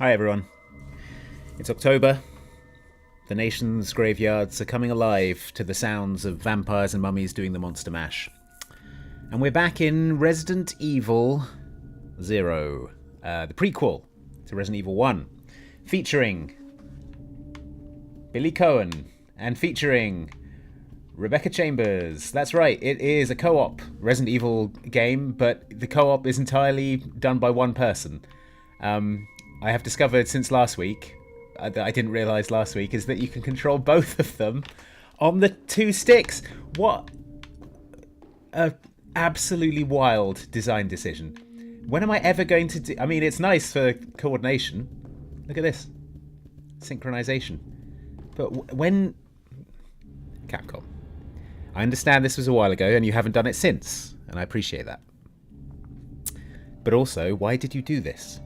Hi everyone. It's October. The nation's graveyards are coming alive to the sounds of vampires and mummies doing the monster mash. And we're back in Resident Evil 0, the prequel to Resident Evil 1, featuring Billy Cohen and featuring Rebecca Chambers. That's right, it is a co-op Resident Evil game, but the co-op is entirely done by one person. I have discovered since last week, that I didn't realise last week, is that you can control both of them on the two sticks. What a absolutely wild design decision. When am I ever going to do... I mean, it's nice for coordination. Look at this. Synchronization. But when... Capcom. I understand this was a while ago and you haven't done it since, and I appreciate that. But also, why did you do this?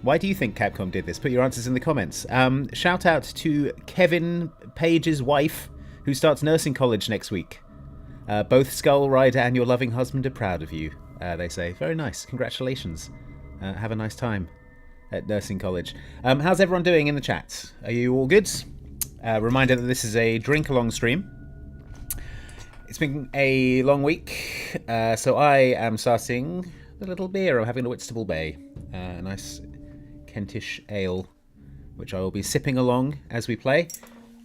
Why do you think Capcom did this? Put your answers in the comments. Shout out to Kevin Page's wife, who starts nursing college next week. Both Skull Rider and your loving husband are proud of you, they say. Very nice. Congratulations. Have a nice time at nursing college. How's everyone doing in the chat? Are you all good? Reminder that this is a Drinkalong stream. It's been a long week, so I am starting the little beer. I'm having a Whitstable Bay. A nice Kentish ale, which I will be sipping along as we play.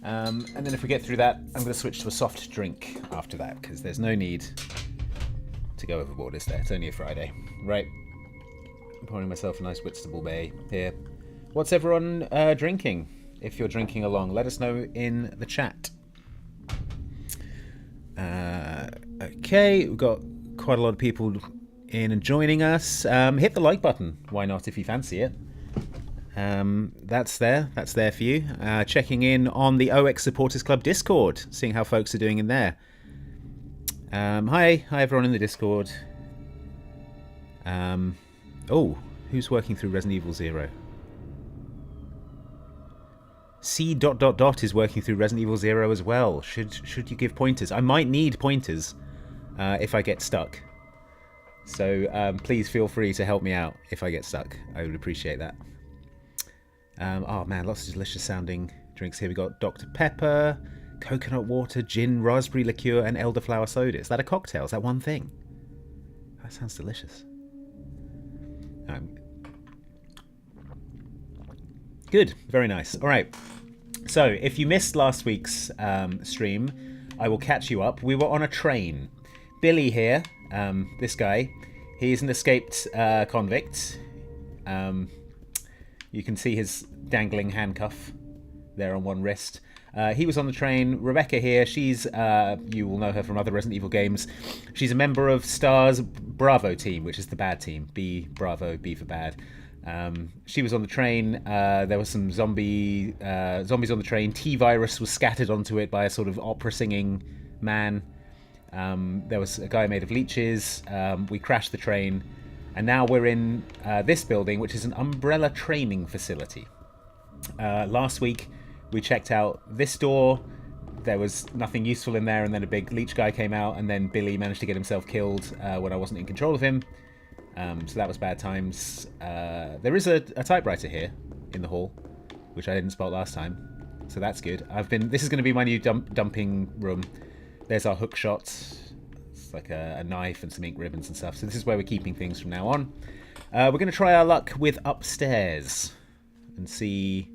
And then if we get through that, I'm going to switch to a soft drink after that, because there's no need to go overboard, is there? It's only a Friday. Right. I'm pouring myself a nice Whitstable Bay here. What's everyone drinking? If you're drinking along, let us know in the chat. Okay, we've got quite a lot of people in and joining us. Hit the like button. Why not, if you fancy it? That's there for you. Checking in on the OX Supporters Club Discord, seeing how folks are doing in there. Hi everyone in the Discord. Oh, who's working through Resident Evil 0? C... is working through Resident Evil 0 as well. Should you give pointers? I might need pointers if I get stuck. So please feel free to help me out if I get stuck. I would appreciate that. Oh man, lots of delicious sounding drinks here. We got Dr. Pepper, coconut water, gin, raspberry liqueur, and elderflower soda. Is that a cocktail? Is that one thing? That sounds delicious. Good, very nice. All right. So if you missed last week's stream, I will catch you up. We were on a train. Billy here, this guy, he's an escaped convict. You can see his dangling handcuff there on one wrist. He was on the train. Rebecca here, she's, you will know her from other Resident Evil games. She's a member of Star's Bravo team, which is the bad team. B, Bravo, B for bad. She was on the train. There were some zombies on the train. T-virus was scattered onto it by a sort of opera singing man. There was a guy made of leeches. We crashed the train. And now we're in this building, which is an umbrella training facility. Last week, we checked out this door. There was nothing useful in there, and then a big leech guy came out, and then Billy managed to get himself killed when I wasn't in control of him. So that was bad times. There is a typewriter here in the hall, which I didn't spot last time. So that's good. This is going to be my new dumping room. There's our hook shots. Like a knife and some ink ribbons and stuff. So this is where we're keeping things from now on. We're going to try our luck with upstairs and see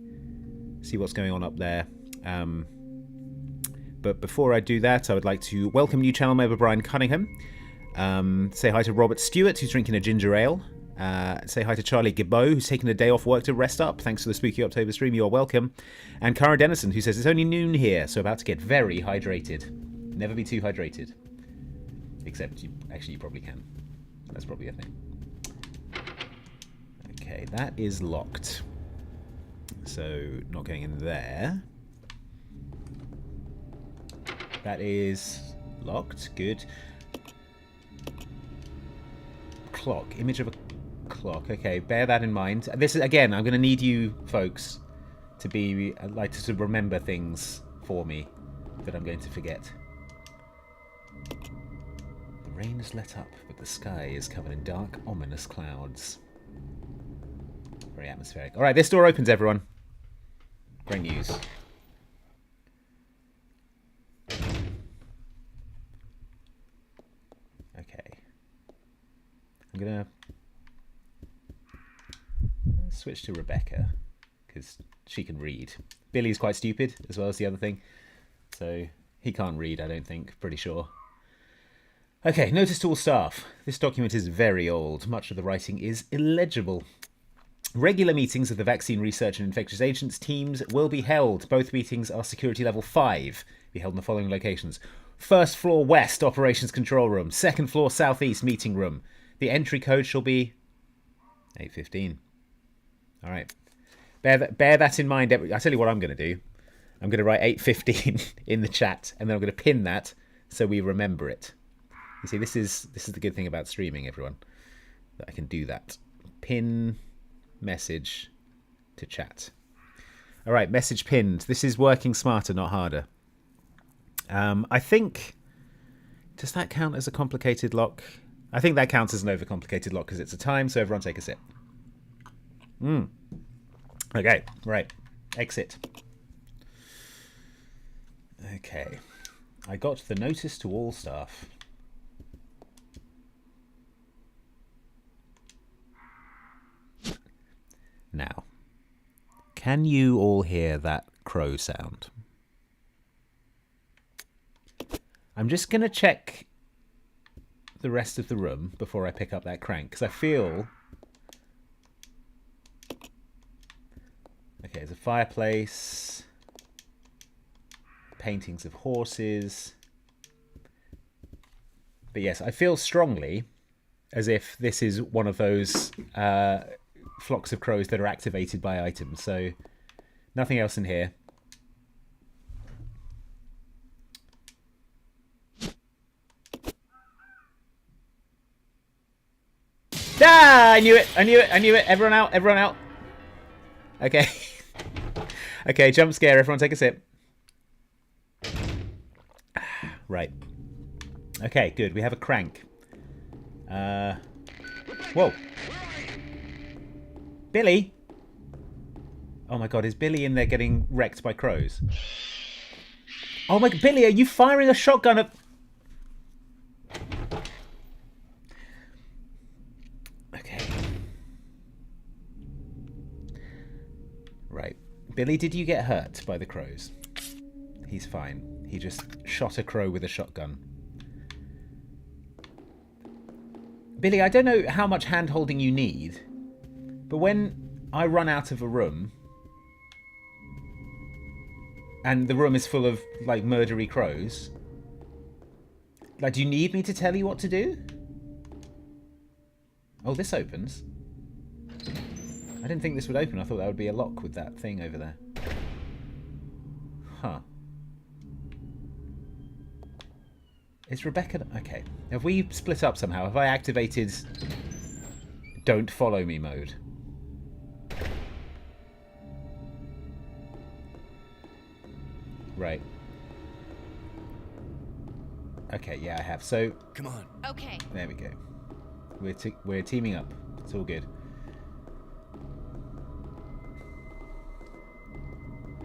what's going on up there. But before I do that, I would like to welcome new channel member Brian Cunningham. Say hi to Robert Stewart, who's drinking a ginger ale. Say hi to Charlie Gibbo, who's taking a day off work to rest up. Thanks for the Spooky October stream. You're welcome. And Cara Dennison, who says it's only noon here, so about to get very hydrated. Never be too hydrated. Except, you probably can. That's probably a thing. Okay, that is locked. So, not going in there. That is locked. Good. Clock. Image of a clock. Okay, bear that in mind. This is, again, I'm going to need you folks to be, to remember things for me that I'm going to forget. The rain has let up, but the sky is covered in dark, ominous clouds. Very atmospheric. All right, this door opens, everyone. Great news. Okay. I'm going to switch to Rebecca because she can read. Billy's quite stupid as well as the other thing. So he can't read, I don't think. Pretty sure. Okay, notice to all staff. This document is very old. Much of the writing is illegible. Regular meetings of the Vaccine Research and Infectious Agents teams will be held. Both meetings are security level 5. Be held in the following locations. First floor west, operations control room. Second floor southeast, meeting room. The entry code shall be 815. All right. Bear that in mind. I'll tell you what I'm going to do. I'm going to write 815 in the chat, and then I'm going to pin that so we remember it. You see, this is the good thing about streaming, everyone, that I can do that. Pin message to chat. All right, message pinned. This is working smarter, not harder. I think, does that count as a complicated lock? I think that counts as an overcomplicated lock because it's a time, so everyone take a sip. Okay, right. Exit. Okay. I got the notice to all staff. Now, can you all hear that crow sound? I'm just going to check the rest of the room before I pick up that crank, because I feel... Okay, there's a fireplace, paintings of horses. But yes, I feel strongly as if this is one of those flocks of crows that are activated by items. So nothing else in here. Ah! I knew it! I knew it! I knew it! Everyone out! Everyone out! Okay. Okay, jump scare. Everyone take a sip. Right. Okay, good. We have a crank. Whoa. Billy? Oh my god, is Billy in there getting wrecked by crows? Oh my god, Billy, are you firing a shotgun at... Okay. Right. Billy, did you get hurt by the crows? He's fine. He just shot a crow with a shotgun. Billy, I don't know how much hand-holding you need, but when I run out of a room and the room is full of, like, murdery crows, like, do you need me to tell you what to do? Oh, this opens. I didn't think this would open. I thought that would be a lock with that thing over there. Huh. Is Rebecca... Okay. Have we split up somehow? Have I activated don't follow me mode? Right. Okay, yeah, I have. So... Come on. Okay. There we go. We're teaming up. It's all good.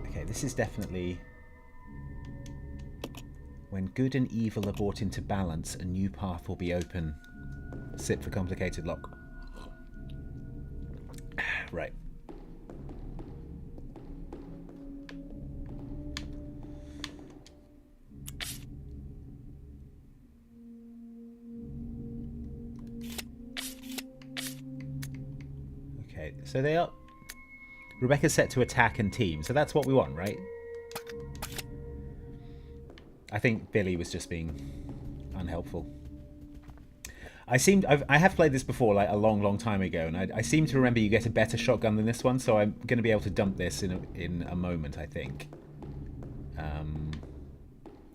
Okay, this is definitely... When good and evil are brought into balance, a new path will be open. Sit for complicated lock. Right. Okay, so they are... Rebecca's set to attack and team, so that's what we want, right? I think Billy was just being unhelpful. I have played this before, like a long time ago, and I seem to remember you get a better shotgun than this one, so I'm going to be able to dump this in a moment, I think.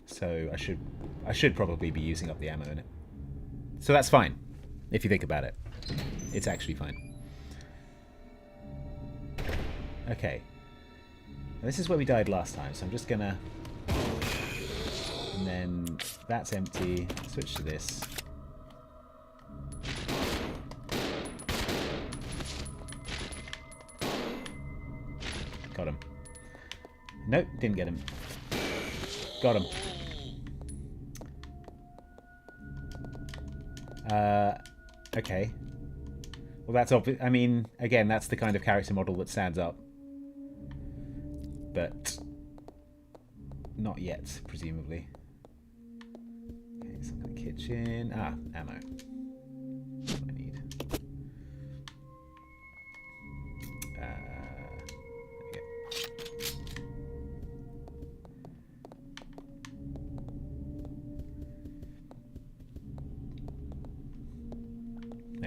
So I should probably be using up the ammo in it. So that's fine, if you think about it. It's actually fine. Okay. Now, this is where we died last time, so I'm just gonna... And then that's empty. Switch to this. Nope, didn't get him. Got him. Okay. Well, that's obvious. I mean, again, that's the kind of character model that stands up. But not yet, presumably. Okay, some kind of kitchen. Ah, ammo. That's what I need. There we go.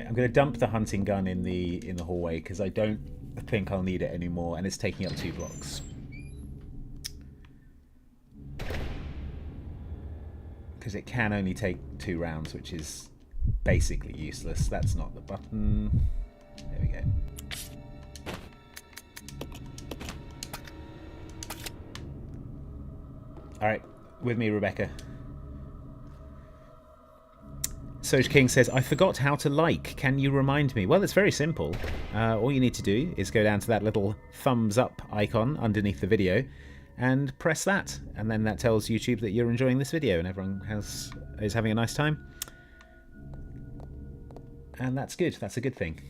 I'm going to dump the hunting gun in the hallway because I don't think I'll need it anymore, and it's taking up 2 blocks. Because it can only take 2 rounds, which is basically useless. That's not the button. There we go. All right, with me, Rebecca. Soj King says, I forgot how to like. Can you remind me? Well, it's very simple. All you need to do is go down to that little thumbs up icon underneath the video and press that. And then that tells YouTube that you're enjoying this video and everyone is having a nice time. And that's good. That's a good thing.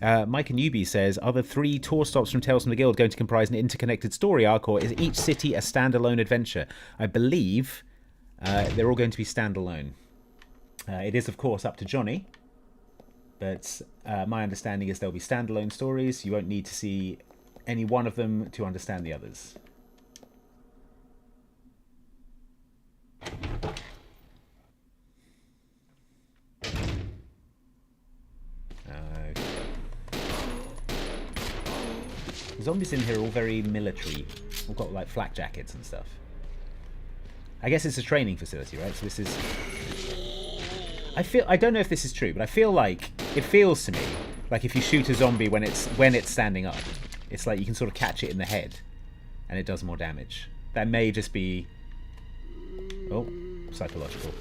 Mike and Newbie says, are the 3 tour stops from Tales from the Guild going to comprise an interconnected story arc, or is each city a standalone adventure? I believe they're all going to be standalone. It is, of course, up to Johnny, but my understanding is they'll be standalone stories. You won't need to see any one of them to understand the others. The zombies in here are all very military. All got like flak jackets and stuff. I guess it's a training facility, right? So this is... I don't know if this is true, but I feel like it feels to me like if you shoot a zombie when it's standing up, it's like you can sort of catch it in the head, and it does more damage. That may just be psychological.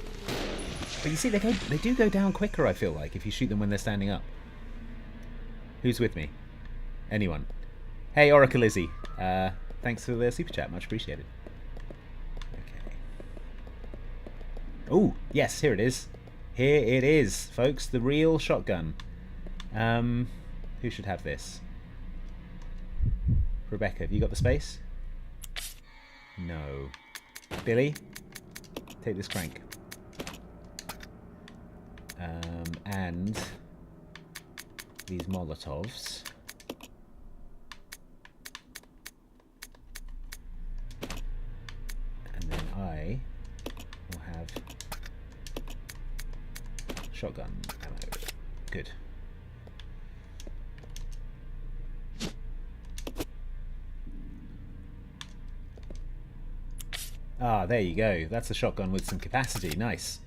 But you see, they do go down quicker. I feel like if you shoot them when they're standing up. Who's with me? Anyone? Hey, Oracle Lizzie. Thanks for the super chat. Much appreciated. Okay. Oh yes, here it is. Here it is, folks, the real shotgun. Who should have this? Rebecca, have you got the space? No. Billy, take this crank. And these Molotovs. And then I will have shotgun ammo. Good. Ah, there you go. That's a shotgun with some capacity. Nice.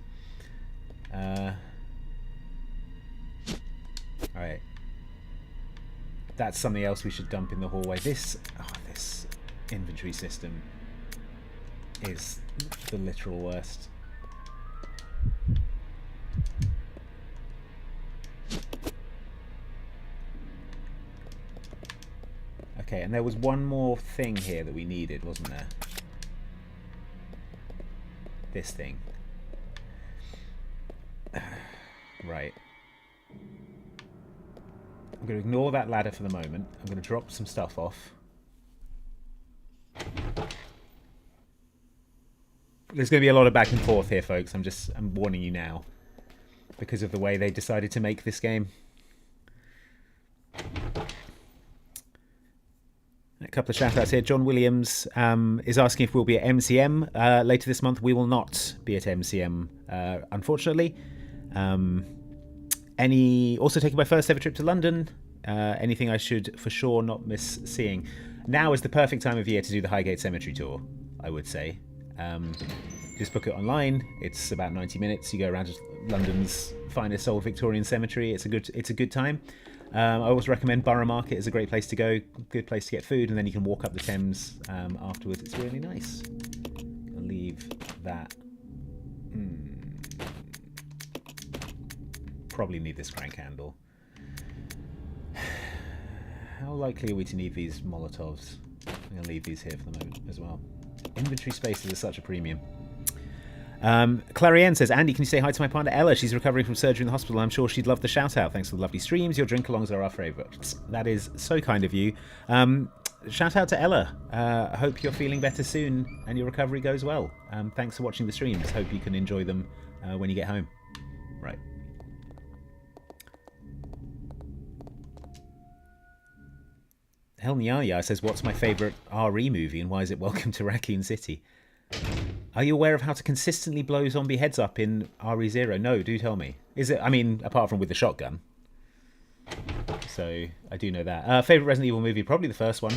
Alright. That's something else we should dump in the hallway. This inventory system is the literal worst. Okay, and there was one more thing here that we needed, wasn't there? This thing. Right. I'm going to ignore that ladder for the moment. I'm going to drop some stuff off. There's going to be a lot of back and forth here, folks. I'm warning you now. Because of the way they decided to make this game. A couple of shout outs here. John Williams is asking if we'll be at MCM later this month. We will not be at MCM, unfortunately. Also taking my first ever trip to London. Anything I should for sure not miss seeing. Now is the perfect time of year to do the Highgate Cemetery tour, I would say. Just book it online. It's about 90 minutes. You go around to London's finest old Victorian cemetery. It's a good time. I always recommend Borough Market is a great place to go. Good place to get food, and then you can walk up the Thames afterwards. It's really nice. I'll leave that. Probably need this crank handle. How likely are we to need these Molotovs? I'm going to leave these here for the moment as well. Inventory spaces are such a premium. Clarienne says, Andy, can you say hi to my partner Ella? She's recovering from surgery in the hospital. I'm sure she'd love the shout out. Thanks for the lovely streams. Your drink-alongs are our favourites. That is so kind of you. Shout out to Ella. I hope you're feeling better soon and your recovery goes well. Thanks for watching the streams. Hope you can enjoy them when you get home. Right. Helnyaya says, what's my favourite RE movie and why is it Welcome to Raccoon City? Are you aware of how to consistently blow zombie heads up in RE0? No, do tell me. Is it, I mean, apart from with the shotgun. So, I do know that. Favourite Resident Evil movie? Probably the first one.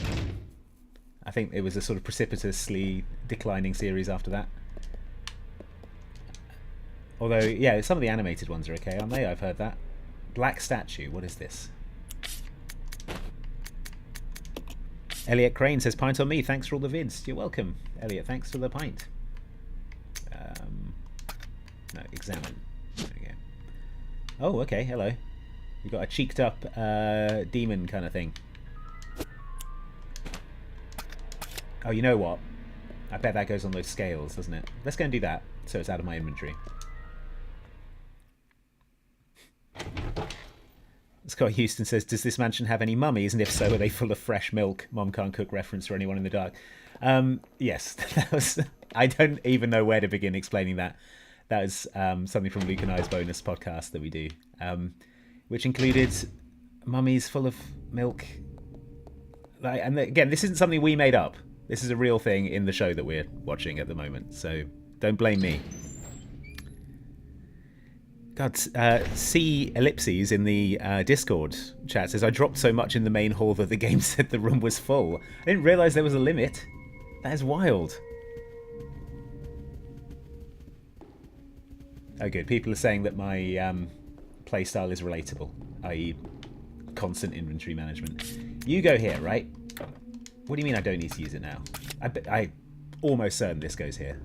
I think it was a sort of precipitously declining series after that. Although, yeah, some of the animated ones are okay, aren't they? I've heard that. Black Statue, what is this? Elliot Crane says, pint on me, thanks for all the vids. You're welcome, Elliot, thanks for the pint. No, examine. There we go. Oh, okay, hello. You've got a cheeked up demon kind of thing. Oh, you know what? I bet that goes on those scales, doesn't it? Let's go and do that, so it's out of my inventory. Scott Houston says, does this mansion have any mummies? And if so, are they full of fresh milk? Mom can't cook reference for anyone in the dark. Yes, that was, I don't even know where to begin explaining that. That was something from Luke and I's bonus podcast that we do, which included mummies full of milk. And again, this isn't something we made up. This is a real thing in the show that we're watching at the moment, so don't blame me. God, C ellipses in the Discord chat says, I dropped so much in the main hall that the game said the room was full. I didn't realise there was a limit. That is wild. Oh good, people are saying that my playstyle is relatable, i.e. constant inventory management. You go here, right? What do you mean I don't need to use it now? I almost certain this goes here.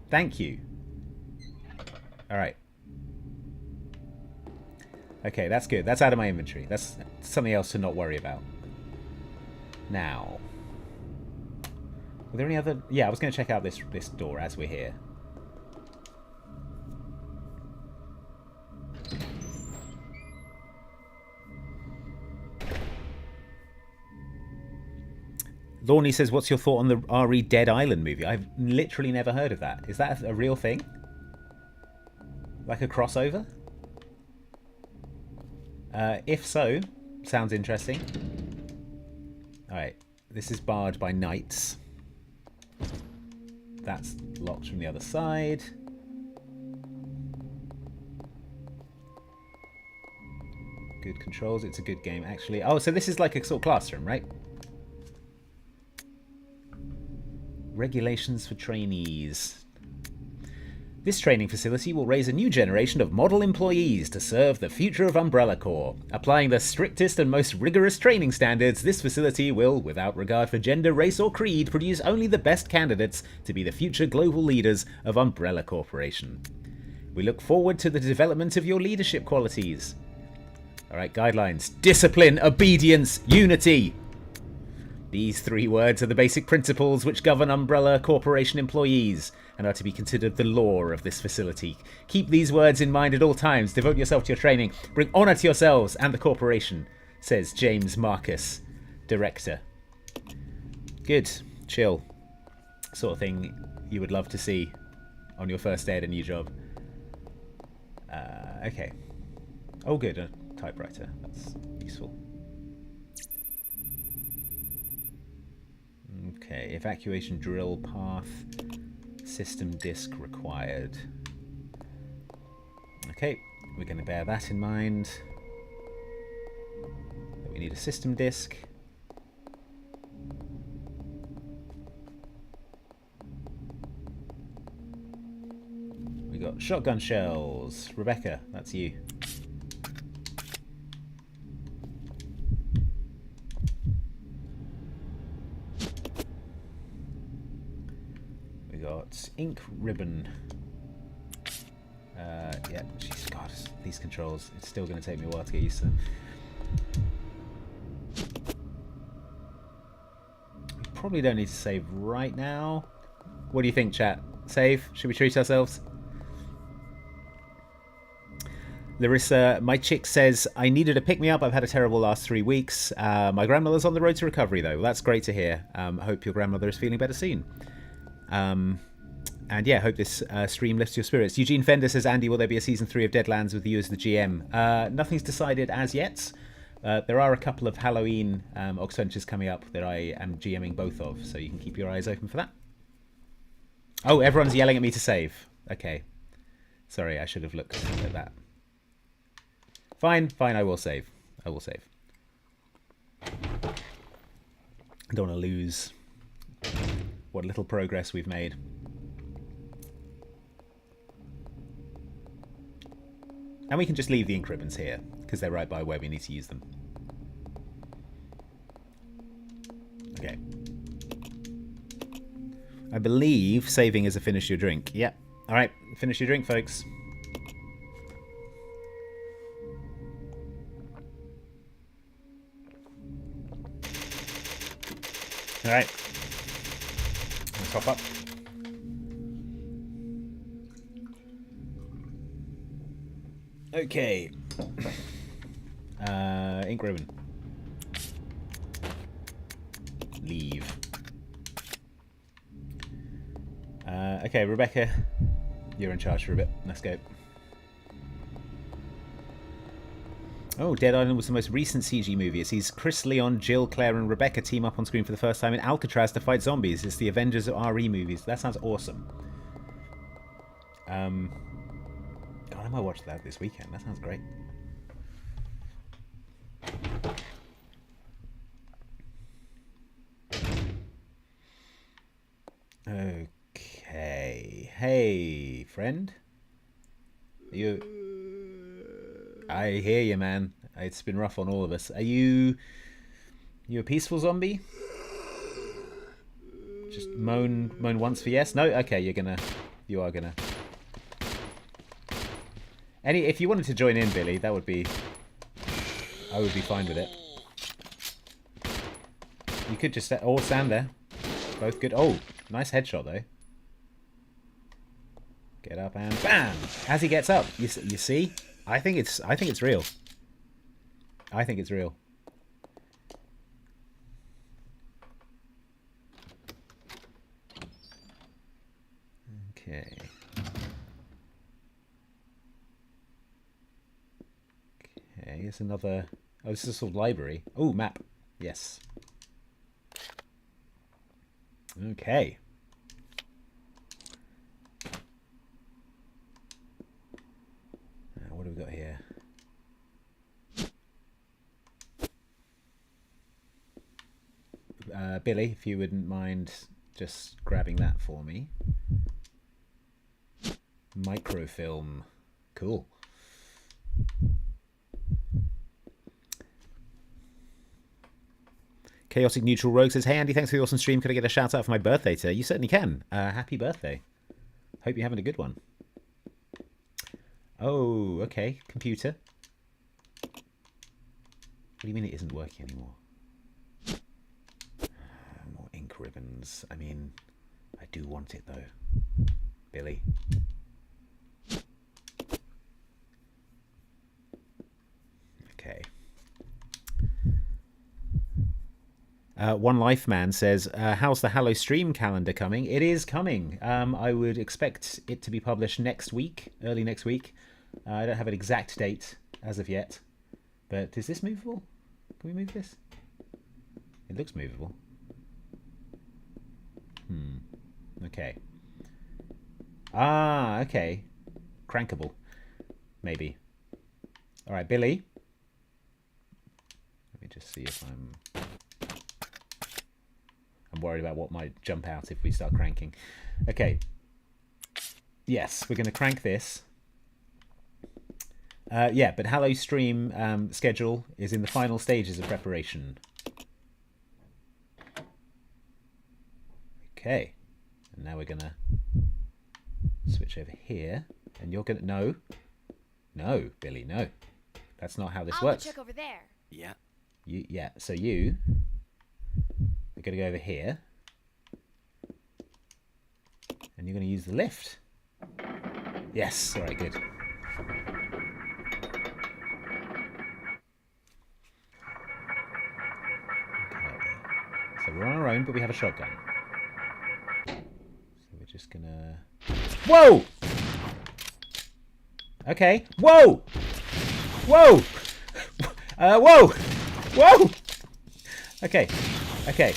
Thank you. Alright. Okay, that's good. That's out of my inventory. That's something else to not worry about. Now. Were there any other... Yeah, I was going to check out this door as we're here. Lorne says, what's your thought on the RE Dead Island movie? I've literally never heard of that. Is that a real thing? Like a crossover? If so, sounds interesting. Alright, this is barred by knights. That's locked from the other side. Good controls, it's a good game actually. Oh, so this is like a sort of classroom, right? Regulations for trainees. This training facility will raise a new generation of model employees to serve the future of Umbrella Corps. Applying the strictest and most rigorous training standards, this facility will, without regard for gender, race or creed, produce only the best candidates to be the future global leaders of Umbrella Corporation. We look forward to the development of your leadership qualities. Alright, guidelines. Discipline, obedience, unity. These 3 words are the basic principles which govern Umbrella Corporation employees and are to be considered the law of this facility. Keep these words in mind at all times. Devote yourself to your training. Bring honour to yourselves and the corporation, says James Marcus, director. Good. Chill. Sort of thing you would love to see on your first day at a new job. Okay. Oh, good. A typewriter. That's useful. Okay, evacuation drill path, system disk required. Okay, we're going to bear that in mind. That we need a system disk. We got shotgun shells. Rebecca, that's you. Ink ribbon. Yeah, jeez, God, these controls. It's still going to take me a while to get used to them. probably don't need to save right now. What do you think, chat? Save? Should we treat ourselves? Larissa, my chick says, I needed a pick-me-up. I've had a terrible last 3 weeks. My grandmother's on the road to recovery, though. Well, that's great to hear. I hope your grandmother is feeling better soon. And yeah, hope this stream lifts your spirits. Eugene Fender says, Andy, will there be a season 3 of Deadlands with you as the GM? Nothing's decided as yet. There are a couple of Halloween Oxventures coming up that I am GMing both of, so you can keep your eyes open for that. Oh, everyone's yelling at me to save. Okay. Sorry, I should have looked at that. Fine, I will save. I will save. I don't want to lose what little progress we've made. And we can just leave the ink ribbons here, because they're right by where we need to use them. Okay. I believe saving is a finish your drink. Yep. Alright, finish your drink, folks. Alright. Let's top up. Okay. Ink ribbon. Leave. Okay, Rebecca, you're in charge for a bit. Let's go. Oh, Dead Island was the most recent CG movie. It sees Chris, Leon, Jill, Claire, and Rebecca team up on screen for the first time in Alcatraz to fight zombies. It's the Avengers of RE movies. That sounds awesome. God, I might watch that this weekend. That sounds great. Okay. Hey, friend. You... I hear you, man. It's been rough on all of us. Are you a peaceful zombie? Just moan once for yes? No? Okay, you are gonna. If you wanted to join in, Billy, I would be fine with it. You could just all stand there. Both good. Oh, nice headshot though. Get up and bam! As he gets up, you see? I think it's real. I think it's real. Okay. Okay, here's another... Oh, this is a sort of library. Oh, map. Yes. Okay. What have we got here? Billy, if you wouldn't mind just grabbing that for me. Microfilm. Cool. Chaotic Neutral Rogue says, hey Andy, thanks for the awesome stream. Could I get a shout out for my birthday today? You certainly can. Happy birthday. Hope you're having a good one. Oh, okay. Computer. What do you mean it isn't working anymore? More ink ribbons. I mean, I do want it though. Billy. Okay. One Life Man says, how's the Hallowstream calendar coming? It is coming. I would expect it to be published next week, early next week. I don't have an exact date as of yet. But is this movable? Can we move this? It looks movable. Okay. Ah, okay. Crankable. Maybe. Alright, Billy. Let me just see if I'm worried about what might jump out if we start cranking. Okay. Yes, we're going to crank this. Yeah, but Hallowstream schedule is in the final stages of preparation. Okay. And now we're going to switch over here. And you're going to... No. No, Billy, no. That's not how this works. Check over there. Yeah. Yeah, so you... We're going to go over here. And you're going to use the lift. Yes. All right, good. Okay. So we're on our own, but we have a shotgun. So we're just going to... Whoa! Okay. Whoa! Whoa! Whoa! Whoa! Okay. Okay.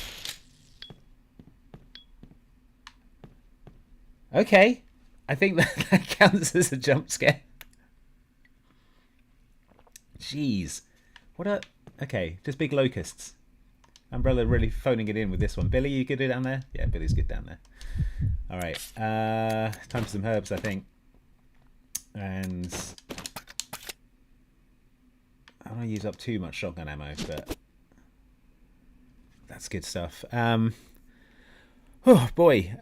Okay. I think that counts as a jump scare. Jeez. What a... Okay, just big locusts. Umbrella really phoning it in with this one. Billy, you good down there? Yeah, Billy's good down there. All right. Time for some herbs, I think. And... I don't want to use up too much shotgun ammo, but... That's good stuff. Oh, boy.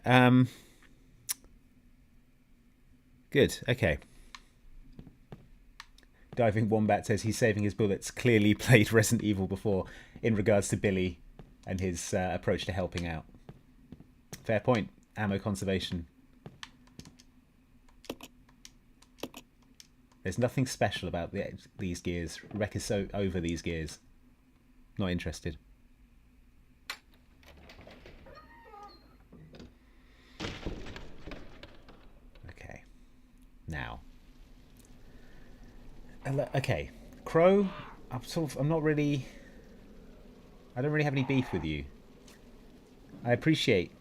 Good. Okay. Diving Wombat says he's saving his bullets. Clearly played Resident Evil before in regards to Billy and his approach to helping out. Fair point. Ammo conservation. There's nothing special about these gears. Rek is so over these gears. Not interested. Okay. Now. Okay. Crow, I'm not really... I don't really have any beef with you. I appreciate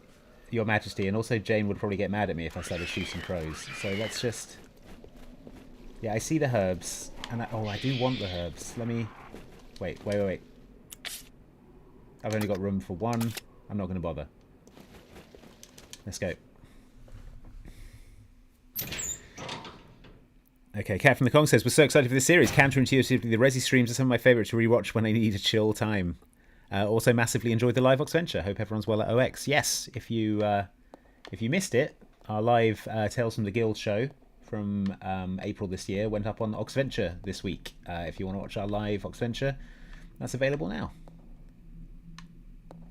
your majesty, and also Jane would probably get mad at me if I started shooting crows. So let's just... Yeah, I see the herbs. And I do want the herbs. Let me... Wait. I've only got room for one. I'm not going to bother. Let's go. Okay, Cat from the Kong says, we're so excited for this series. Counterintuitively, the Resi streams are some of my favourites to rewatch when I need a chill time. Also massively enjoyed the live Oxventure. Hope everyone's well at OX. Yes, if you missed it, our live Tales from the Guild show from April this year went up on Oxventure this week. If you want to watch our live Oxventure, that's available now.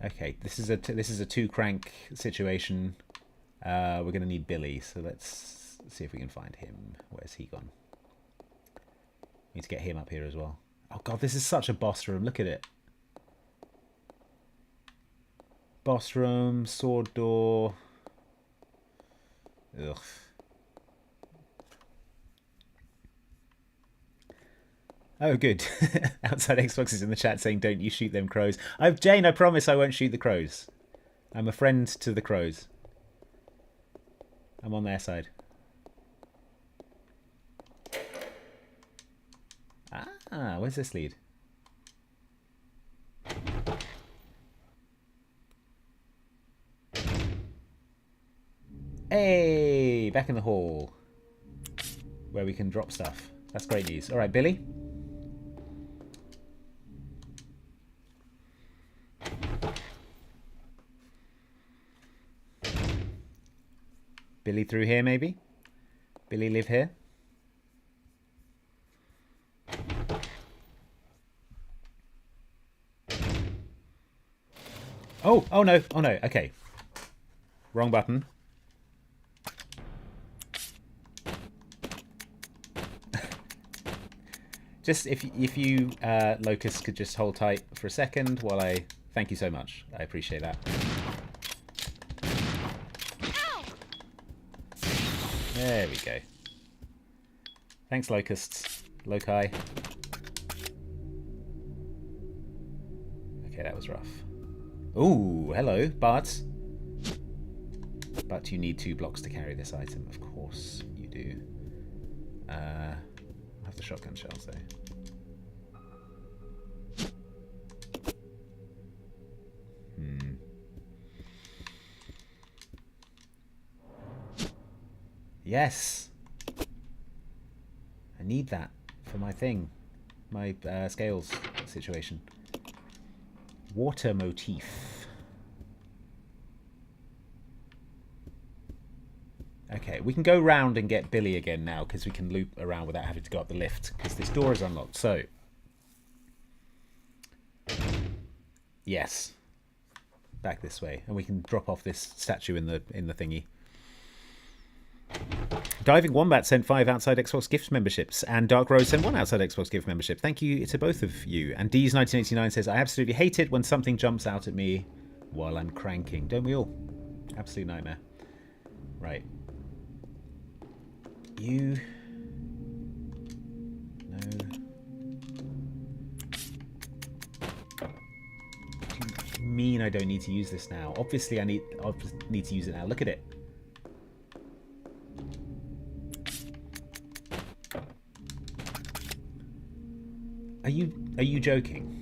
Okay, this is a two-crank situation. We're going to need Billy, so let's see if we can find him. Where's he gone? Need to get him up here as well. Oh god, this is such a boss room. Look at it. Boss room, sword door. Ugh. Oh, good. Outside Xbox is in the chat saying, don't you shoot them crows. Jane, I promise I won't shoot the crows. I'm a friend to the crows. I'm on their side. Ah, where's this lead? Hey, back in the hall. Where we can drop stuff. That's great news. All right, Billy. Billy through here, maybe? Billy live here? Oh no, okay. Wrong button. Just if you Locust could just hold tight for a second while I... Thank you so much. I appreciate that. There we go. Thanks, Locusts. Loci. Okay, that was rough. Ooh, hello, Bart. But you need 2 blocks to carry this item. Of course you do. I have the shotgun shells, though. Yes! I need that for my thing. My scales situation. Water motif. Okay, we can go round and get Billy again now, because we can loop around without having to go up the lift, because this door is unlocked. So, yes, back this way, and we can drop off this statue in the thingy. Diving Wombat sent 5 Outside Xbox gift memberships, and Dark Rose sent 1 Outside Xbox gift membership. Thank you to both of you. And D's1989 says, I absolutely hate it when something jumps out at me while I'm cranking. Don't we all? Absolute nightmare. Right. You... No. What do you mean I don't need to use this now? Obviously I need to use it now. Look at it. Are you joking?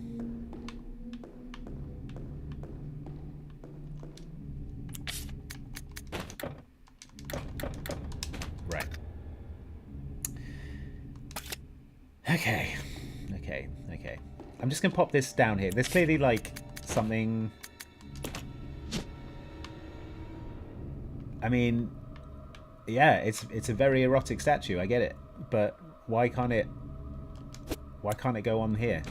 Right. Okay. I'm just gonna pop this down here. There's clearly like something. I mean, yeah, it's a very erotic statue. I get it, but why can't it go on here?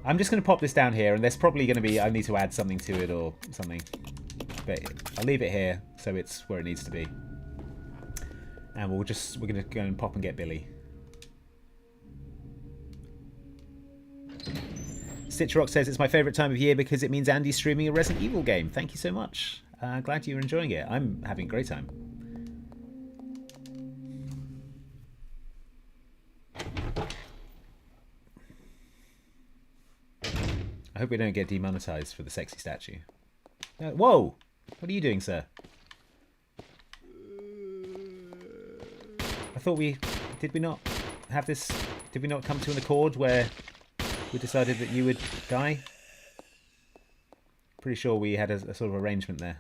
I'm just going to pop this down here, and there's probably going to be... I need to add something to it or something. But I'll leave it here, so it's where it needs to be. And we're going to go and pop and get Billy. Stitch Rock says, it's my favourite time of year because it means Andy's streaming a Resident Evil game. Thank you so much. Glad you're enjoying it. I'm having a great time. I hope we don't get demonetized for the sexy statue. Whoa! What are you doing, sir? I thought did we not have this? Did we not come to an accord where we decided that you would die? Pretty sure we had a sort of arrangement there.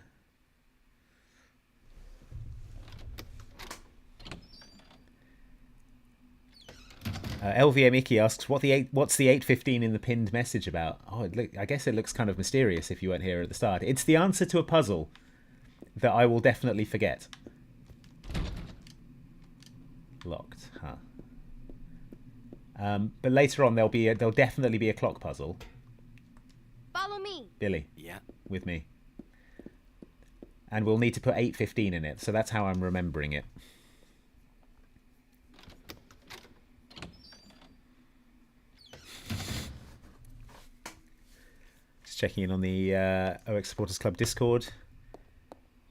LVM Icky asks, what's the 815 in the pinned message about? Oh, I guess it looks kind of mysterious if you weren't here at the start. It's the answer to a puzzle that I will definitely forget. Locked, huh? But later on there'll definitely be a clock puzzle. Follow me. Billy. Yeah. With me. And we'll need to put 815 in it, so that's how I'm remembering it. Checking in on the OX Supporters Club Discord.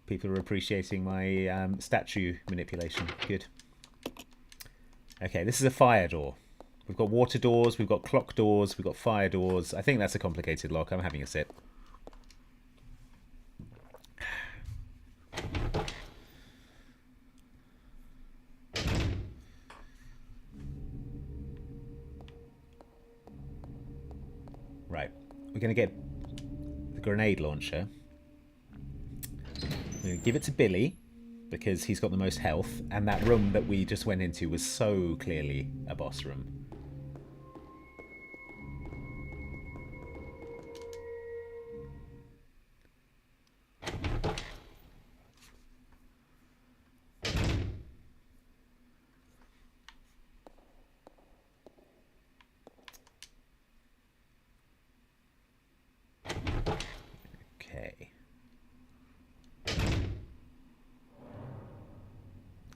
People are appreciating my statue manipulation. Good. Okay, this is a fire door. We've got water doors, we've got clock doors, we've got fire doors. I think that's a complicated lock. I'm having a sip. Right. We're going to get grenade launcher. We're going to give it to Billy because he's got the most health, and that room that we just went into was so clearly a boss room.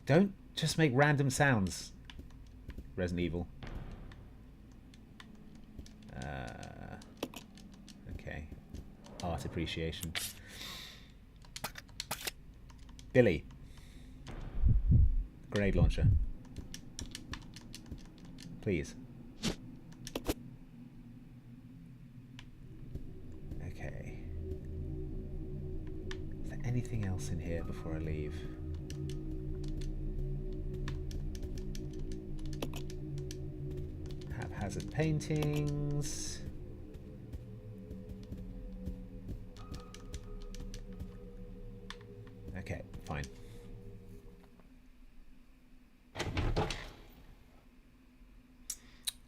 Don't just make random sounds, Resident Evil. Okay. Art appreciation. Billy. Grenade launcher. Please. Okay. Is there anything else in here before I leave? Haphazard paintings. Okay, fine.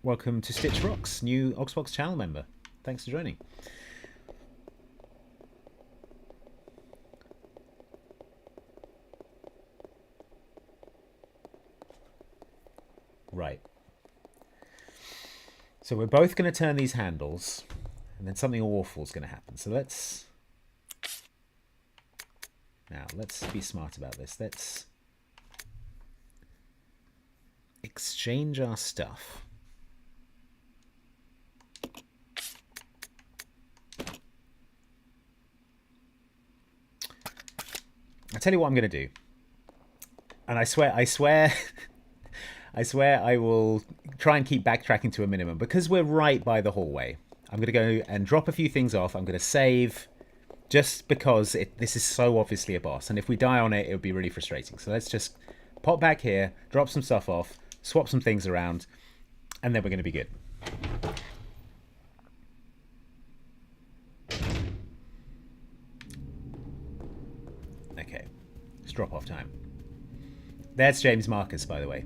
Welcome to Stitch Rocks, new Oxbox channel member. Thanks for joining. Right. So we're both going to turn these handles, and then something awful is going to happen. So let's... Now, let's be smart about this. Let's exchange our stuff. I'll tell you what I'm going to do. And I swear, I swear I will try and keep backtracking to a minimum. Because we're right by the hallway, I'm going to go and drop a few things off. I'm going to save just because this is so obviously a boss. And if we die on it, it would be really frustrating. So let's just pop back here, drop some stuff off, swap some things around, and then we're going to be good. Okay, it's drop-off time. There's James Marcus, by the way.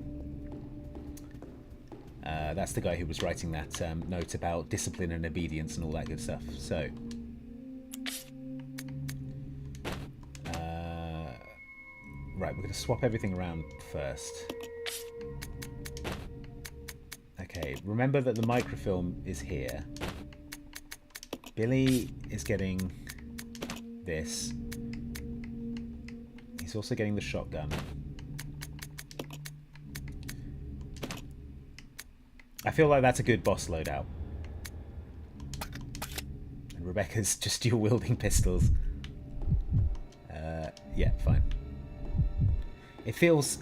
That's the guy who was writing that note about discipline and obedience and all that good stuff. So, right, we're going to swap everything around first. Okay, remember that the microfilm is here. Billy is getting this. He's also getting the shotgun. I feel like that's a good boss loadout. And Rebecca's just dual wielding pistols. Yeah, fine. It feels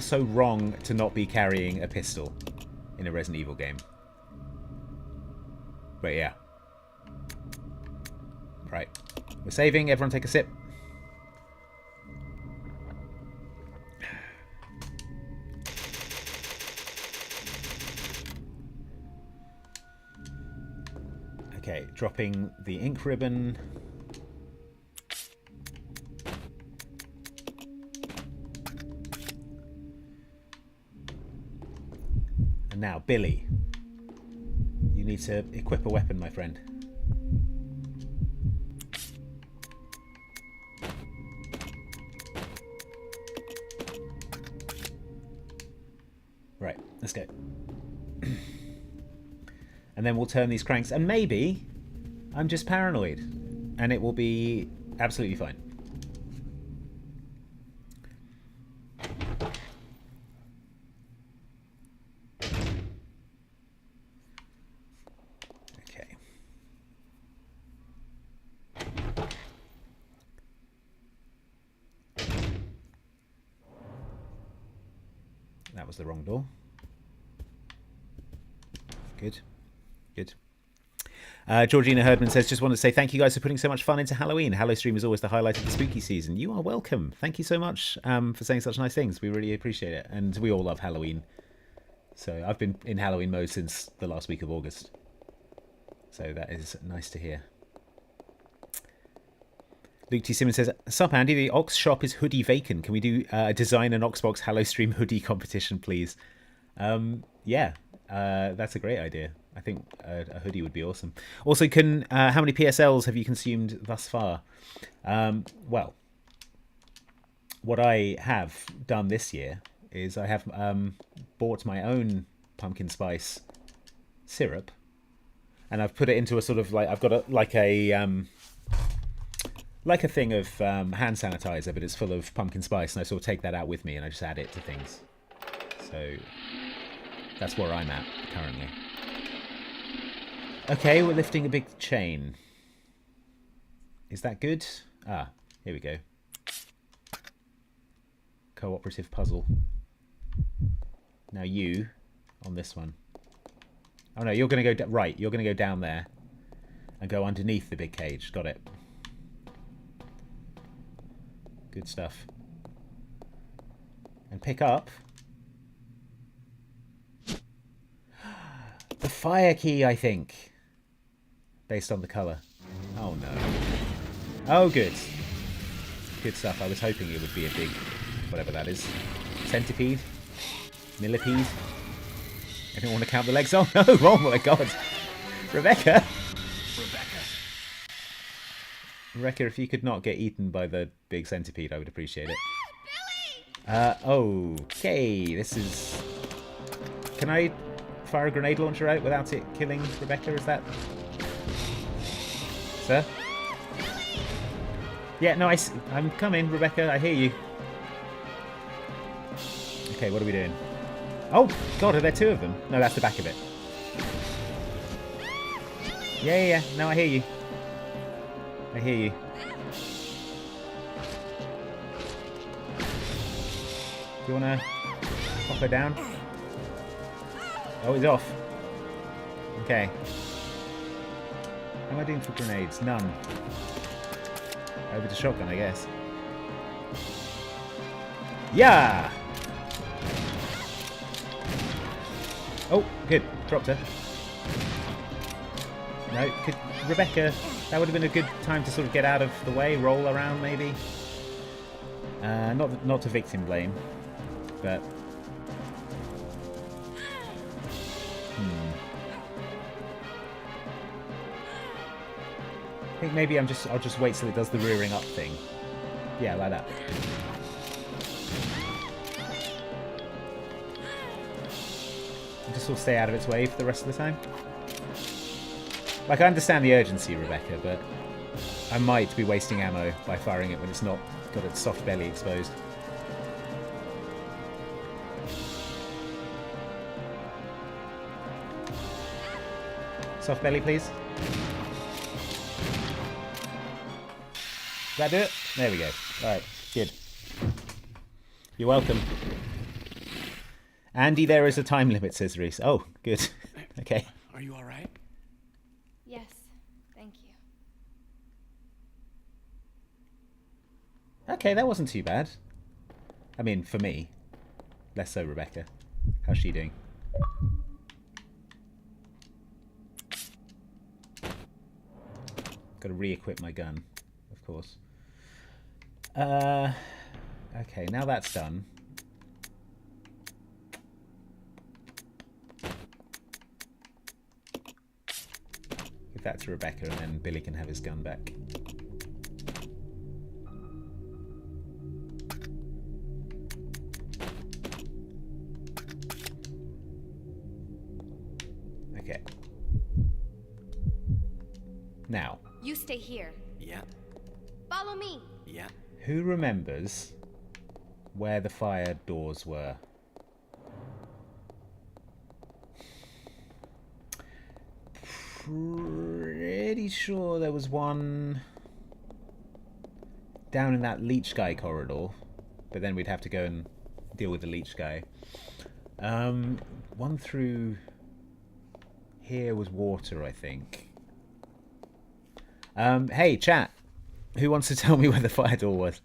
so wrong to not be carrying a pistol in a Resident Evil game. But yeah. Right. We're saving. Everyone take a sip. Okay, dropping the ink ribbon. And now, Billy. You need to equip a weapon, my friend. Right, let's go. And then we'll turn these cranks, and maybe I'm just paranoid, and it will be absolutely fine. Okay. That was the wrong door. Good. Good. Georgina Herdman says, just wanted to say thank you guys for putting so much fun into Halloween. Hallowstream is always the highlight of the spooky season. You are welcome. Thank you so much for saying such nice things. We really appreciate it. And we all love Halloween. So I've been in Halloween mode since the last week of August. So that is nice to hear. Luke T. Simmons says, sup Andy, the Ox shop is hoodie vacant. Can we do design an Oxbox Hallowstream hoodie competition, please? Yeah, that's a great idea. I think a hoodie would be awesome. Also, how many PSLs have you consumed thus far? Well, what I have done this year is I have bought my own pumpkin spice syrup, and I've put it into a sort of I've got like a thing of hand sanitizer, but it's full of pumpkin spice, and I sort of take that out with me and I just add it to things. So that's where I'm at currently. Okay, we're lifting a big chain. Is that good? Ah, here we go. Cooperative puzzle. Now you, on this one. Oh no, you're going to go... right, you're going to go down there and go underneath the big cage. Got it. Good stuff. And pick up... the fire key, I think. Based on the colour. Oh no. Oh good. Good stuff. I was hoping it would be a big, whatever that is. Centipede? Millipede? I don't want to count the legs. Oh no! Oh my god! Rebecca! Rebecca, if you could not get eaten by the big centipede, I would appreciate it. Okay. This is... Can I fire a grenade launcher out without it killing Rebecca? Is that... Sir? Yeah, no, I'm coming, Rebecca. I hear you. Okay, what are we doing? Oh, God, are there two of them? No, that's the back of it. Yeah. No, I hear you. I hear you. Do you want to pop her down? Oh, he's off. Okay. How am I doing for grenades? None. Over to shotgun, I guess. Yeah! Oh, good. Dropped her. No, Rebecca, that would have been a good time to sort of get out of the way, roll around maybe. Not to victim blame, but... I think maybe I'll just wait till it does the rearing up thing. Yeah, like that. I'll just sort of stay out of its way for the rest of the time. Like, I understand the urgency, Rebecca, but I might be wasting ammo by firing it when it's not got its soft belly exposed. Soft belly, please. Does that do it? There we go. Alright, good. You're welcome. Andy, there is a time limit, says Reese. Oh, good. Okay. Are you alright? Yes, thank you. Okay, that wasn't too bad. I mean, for me. Less so, Rebecca. How's she doing? Got to re-equip my gun, of course. Okay, now that's done. Give that to Rebecca and then Billy can have his gun back. Okay. Now. You stay here. Yeah. Follow me. Yeah. Who remembers where the fire doors were? Pretty sure there was one down in that leech guy corridor, but then we'd have to go and deal with the leech guy. One through here was water, I think. Hey, chat. Who wants to tell me where the fire door was?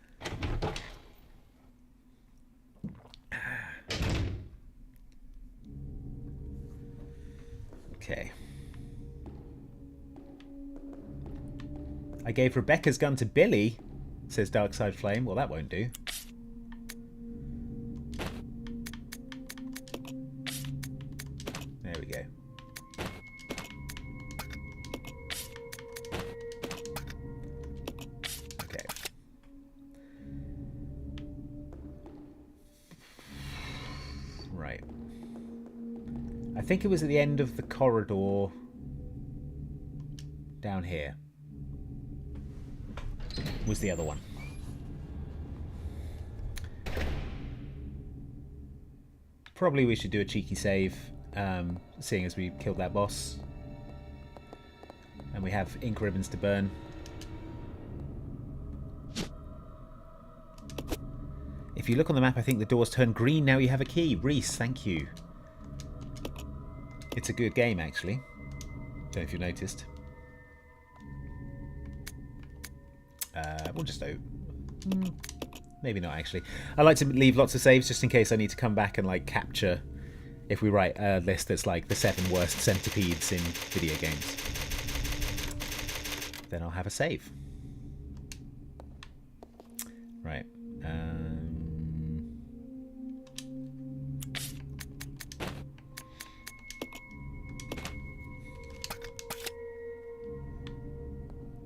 Okay. I gave Rebecca's gun to Billy, says Darkside Flame. Well, that won't do. There we go. Okay. Right. I think it was at the end of the corridor down here. Was the other one. Probably we should do a cheeky save, seeing as we killed that boss. And we have ink ribbons to burn. If you look on the map, I think the doors turn green now you have a key. Reese, thank you. It's a good game, actually. Don't know if you've noticed. We'll just maybe not actually. I like to leave lots of saves just in case I need to come back and like capture if we write a list that's like the 7 worst centipedes in video games. Then I'll have a save. Right.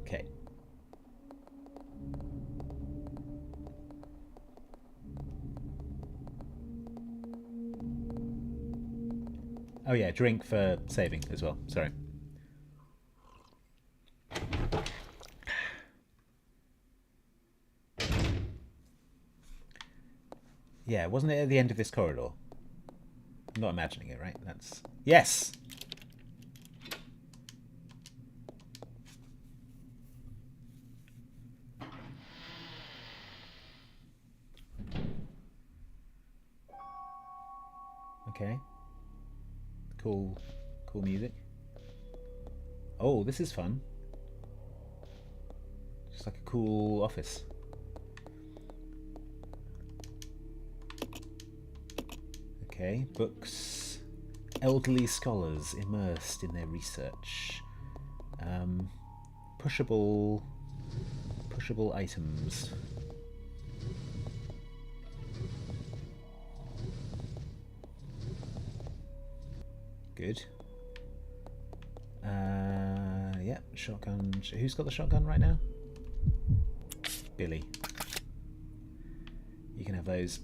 Okay. Oh yeah, drink for saving as well. Sorry. Yeah, wasn't it at the end of this corridor? I'm not imagining it, right? That's... Yes! Okay. Cool music. Oh, this is fun. Just like a cool office. Okay, books. Elderly scholars immersed in their research. Pushable items. Good. Yeah, shotgun. Who's got the shotgun right now? Billy. You can have those.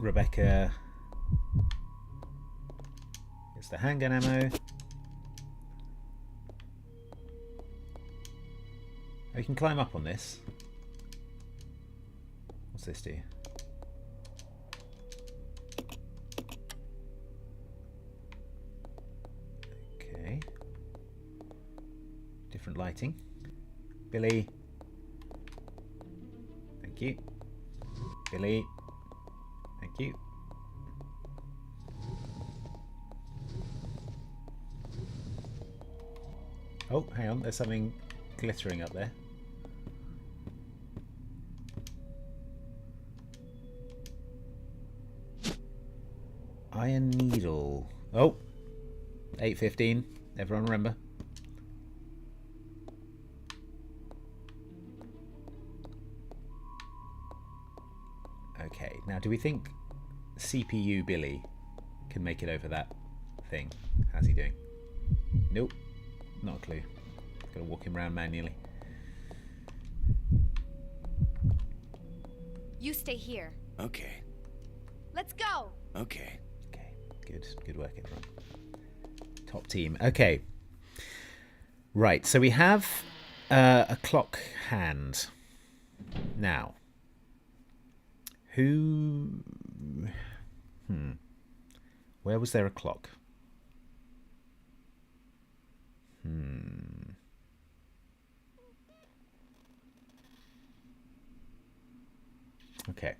Rebecca. It's the handgun ammo. Oh, you can climb up on this. What's this do? Okay. Different lighting. Billy. Thank you. Billy. Thank you. Oh, hang on. There's something glittering up there. Iron needle. Oh, 8:15. Everyone remember? Okay, now do we think CPU Billy can make it over that thing? How's he doing? Nope, not a clue. Gotta walk him around manually. You stay here. Okay. Let's go. Okay. Okay, good work, everyone. Top team. Okay. Right, so we have a clock hand. Now, who... Where was there a clock? Okay.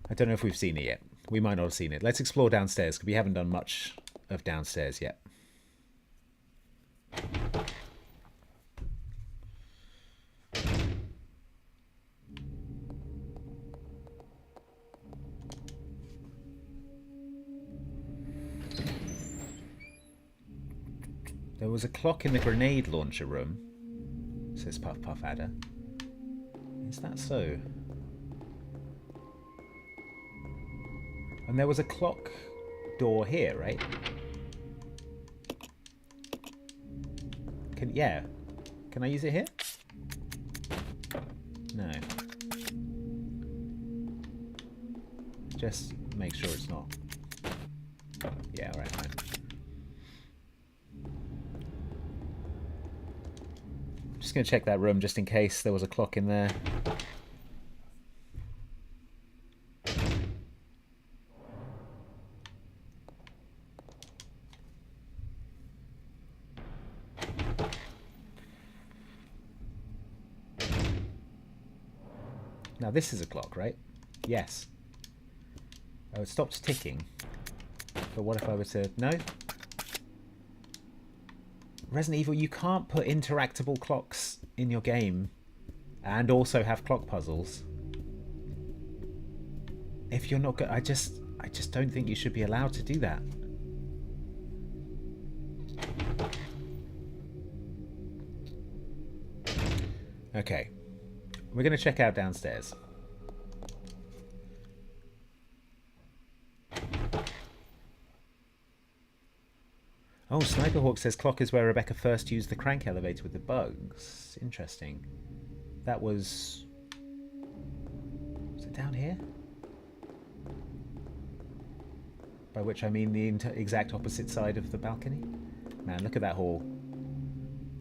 I don't know if we've seen it yet. We might not have seen it. Let's explore downstairs, because we haven't done much of downstairs yet. There was a clock in the grenade launcher room, says Puff Puff Adder. Is that so? And there was a clock door here, right? Can I use it here? No. Just make sure it's not. Yeah, alright, fine. Just gonna check that room just in case there was a clock in there. Now this is a clock, right? Yes. Oh, it stopped ticking. But what if I were to... No? Resident Evil, you can't put interactable clocks in your game and also have clock puzzles. If you're not good... I just don't think you should be allowed to do that. Okay. We're going to check out downstairs. Oh, Sniper Hawk says clock is where Rebecca first used the crank elevator with the bugs. Interesting. That was... Was it down here? By which I mean the exact opposite side of the balcony. Man, look at that hall.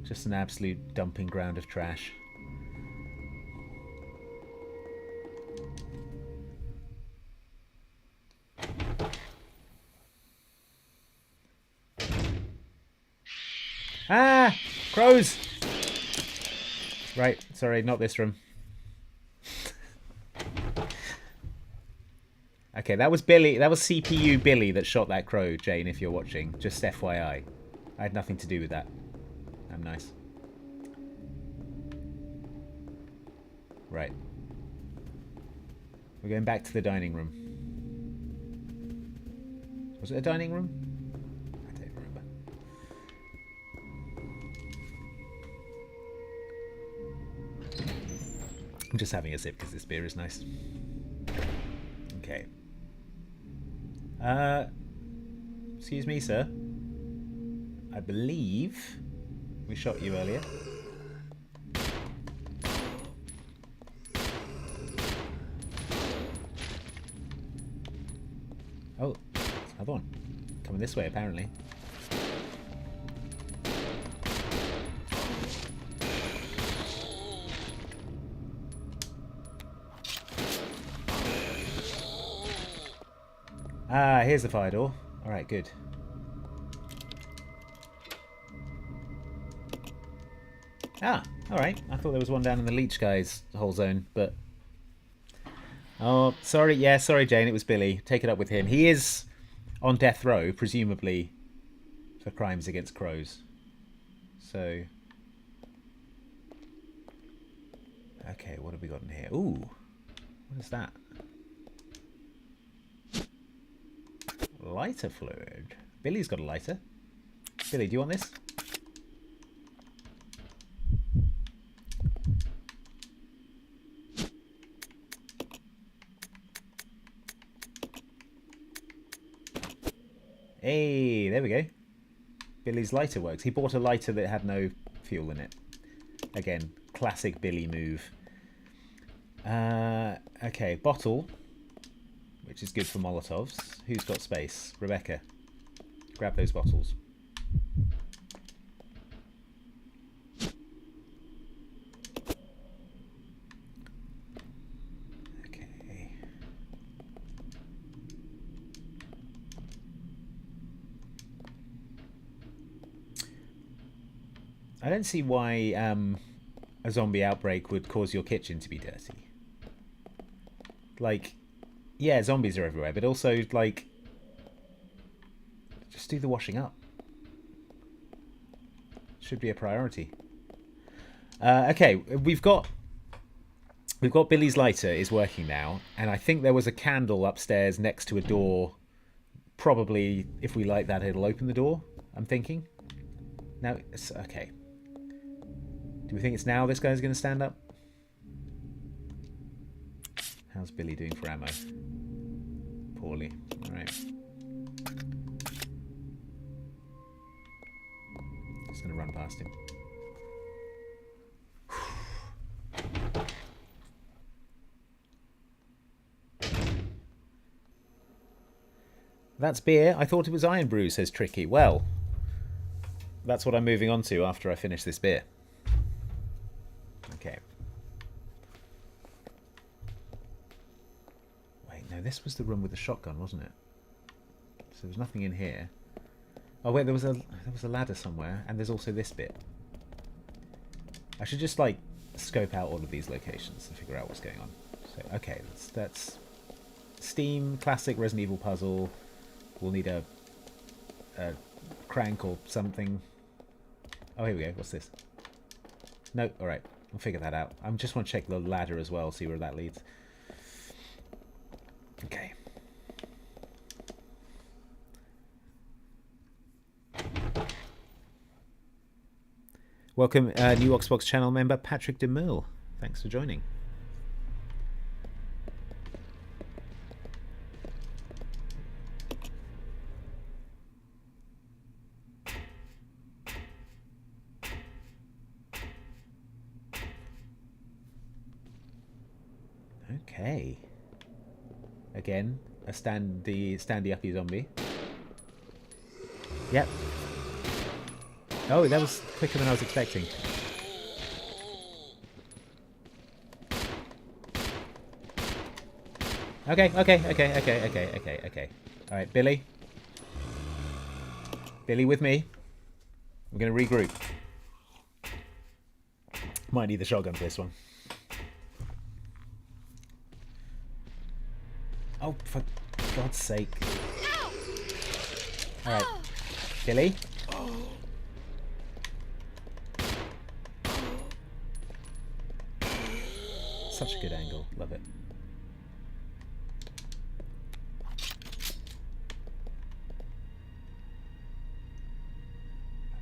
Just an absolute dumping ground of trash. Ah! Crows! Right, sorry, not this room. Okay, that was Billy. That was CPU Billy that shot that crow, Jane, if you're watching. Just FYI. I had nothing to do with that. I'm nice. Right. We're going back to the dining room. Was it a dining room? I don't remember. I'm just having a sip because this beer is nice. Okay. Excuse me, sir. I believe we shot you earlier. Oh, there's another one. Coming this way, apparently. Ah, here's the fire door. Alright, good. Ah, alright. I thought there was one down in the leech guy's whole zone, but... Oh, sorry. Yeah, sorry, Jane. It was Billy. Take it up with him. He is on death row, presumably for crimes against crows. So... Okay, what have we got in here? Ooh, what is that? Lighter fluid. Billy's got a lighter. Billy, do you want this? Hey, there we go. Billy's lighter works. He bought a lighter that had no fuel in it. Again, classic Billy move. Okay, bottle, which is good for Molotovs. Who's got space? Rebecca. Grab those bottles. Okay. I don't see why a zombie outbreak would cause your kitchen to be dirty. Like, yeah, zombies are everywhere, but also, like, just do the washing up. Should be a priority. Okay, we've got Billy's lighter is working now, and I think there was a candle upstairs next to a door. Probably, if we light that, it'll open the door, I'm thinking. Now, it's okay. Do we think it's now this guy's going to stand up? How's Billy doing for ammo? Poorly. Alright. Just going to run past him. That's beer. I thought it was Iron Brew, says Tricky. Well, that's what I'm moving on to after I finish this beer. Okay. Wait, no, this was the room with the shotgun, wasn't it? So there was nothing in here. Oh wait, there was a ladder somewhere, and there's also this bit. I should just like scope out all of these locations and figure out what's going on. So okay, that's Steam classic Resident Evil puzzle. We'll need a crank or something. Oh, here we go. What's this? No, all right. I'll figure that out. I just want to check the ladder as well, see where that leads. Okay. Welcome, new Xbox channel member Patrick DeMille. Thanks for joining. Okay. Again, a standy uppy zombie. Yep. Oh, that was quicker than I was expecting. Okay. Alright, Billy. Billy with me. I'm going to regroup. Might need the shotgun for this one. Oh, for God's sake. Alright. Billy? Such a good angle. Love it.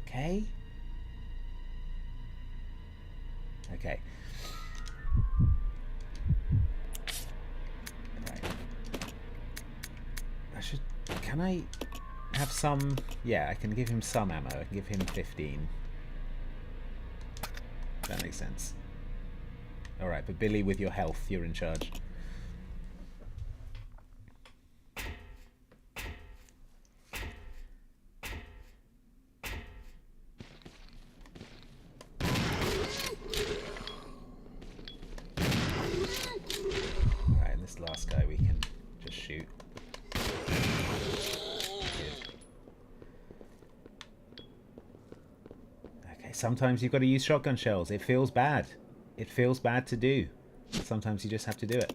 Okay. Okay. Right. Can I have some... Yeah, I can give him some ammo. I can give him 15. That makes sense. Alright, but Billy, with your health, you're in charge. Alright, and this last guy we can just shoot. Okay, sometimes you've got to use shotgun shells. It feels bad. It feels bad to do. Sometimes you just have to do it.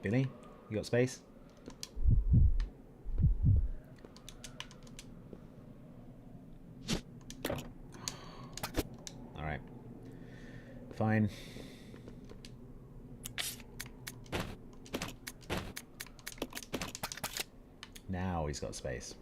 Billy, you got space? Alright. Fine. Now he's got space.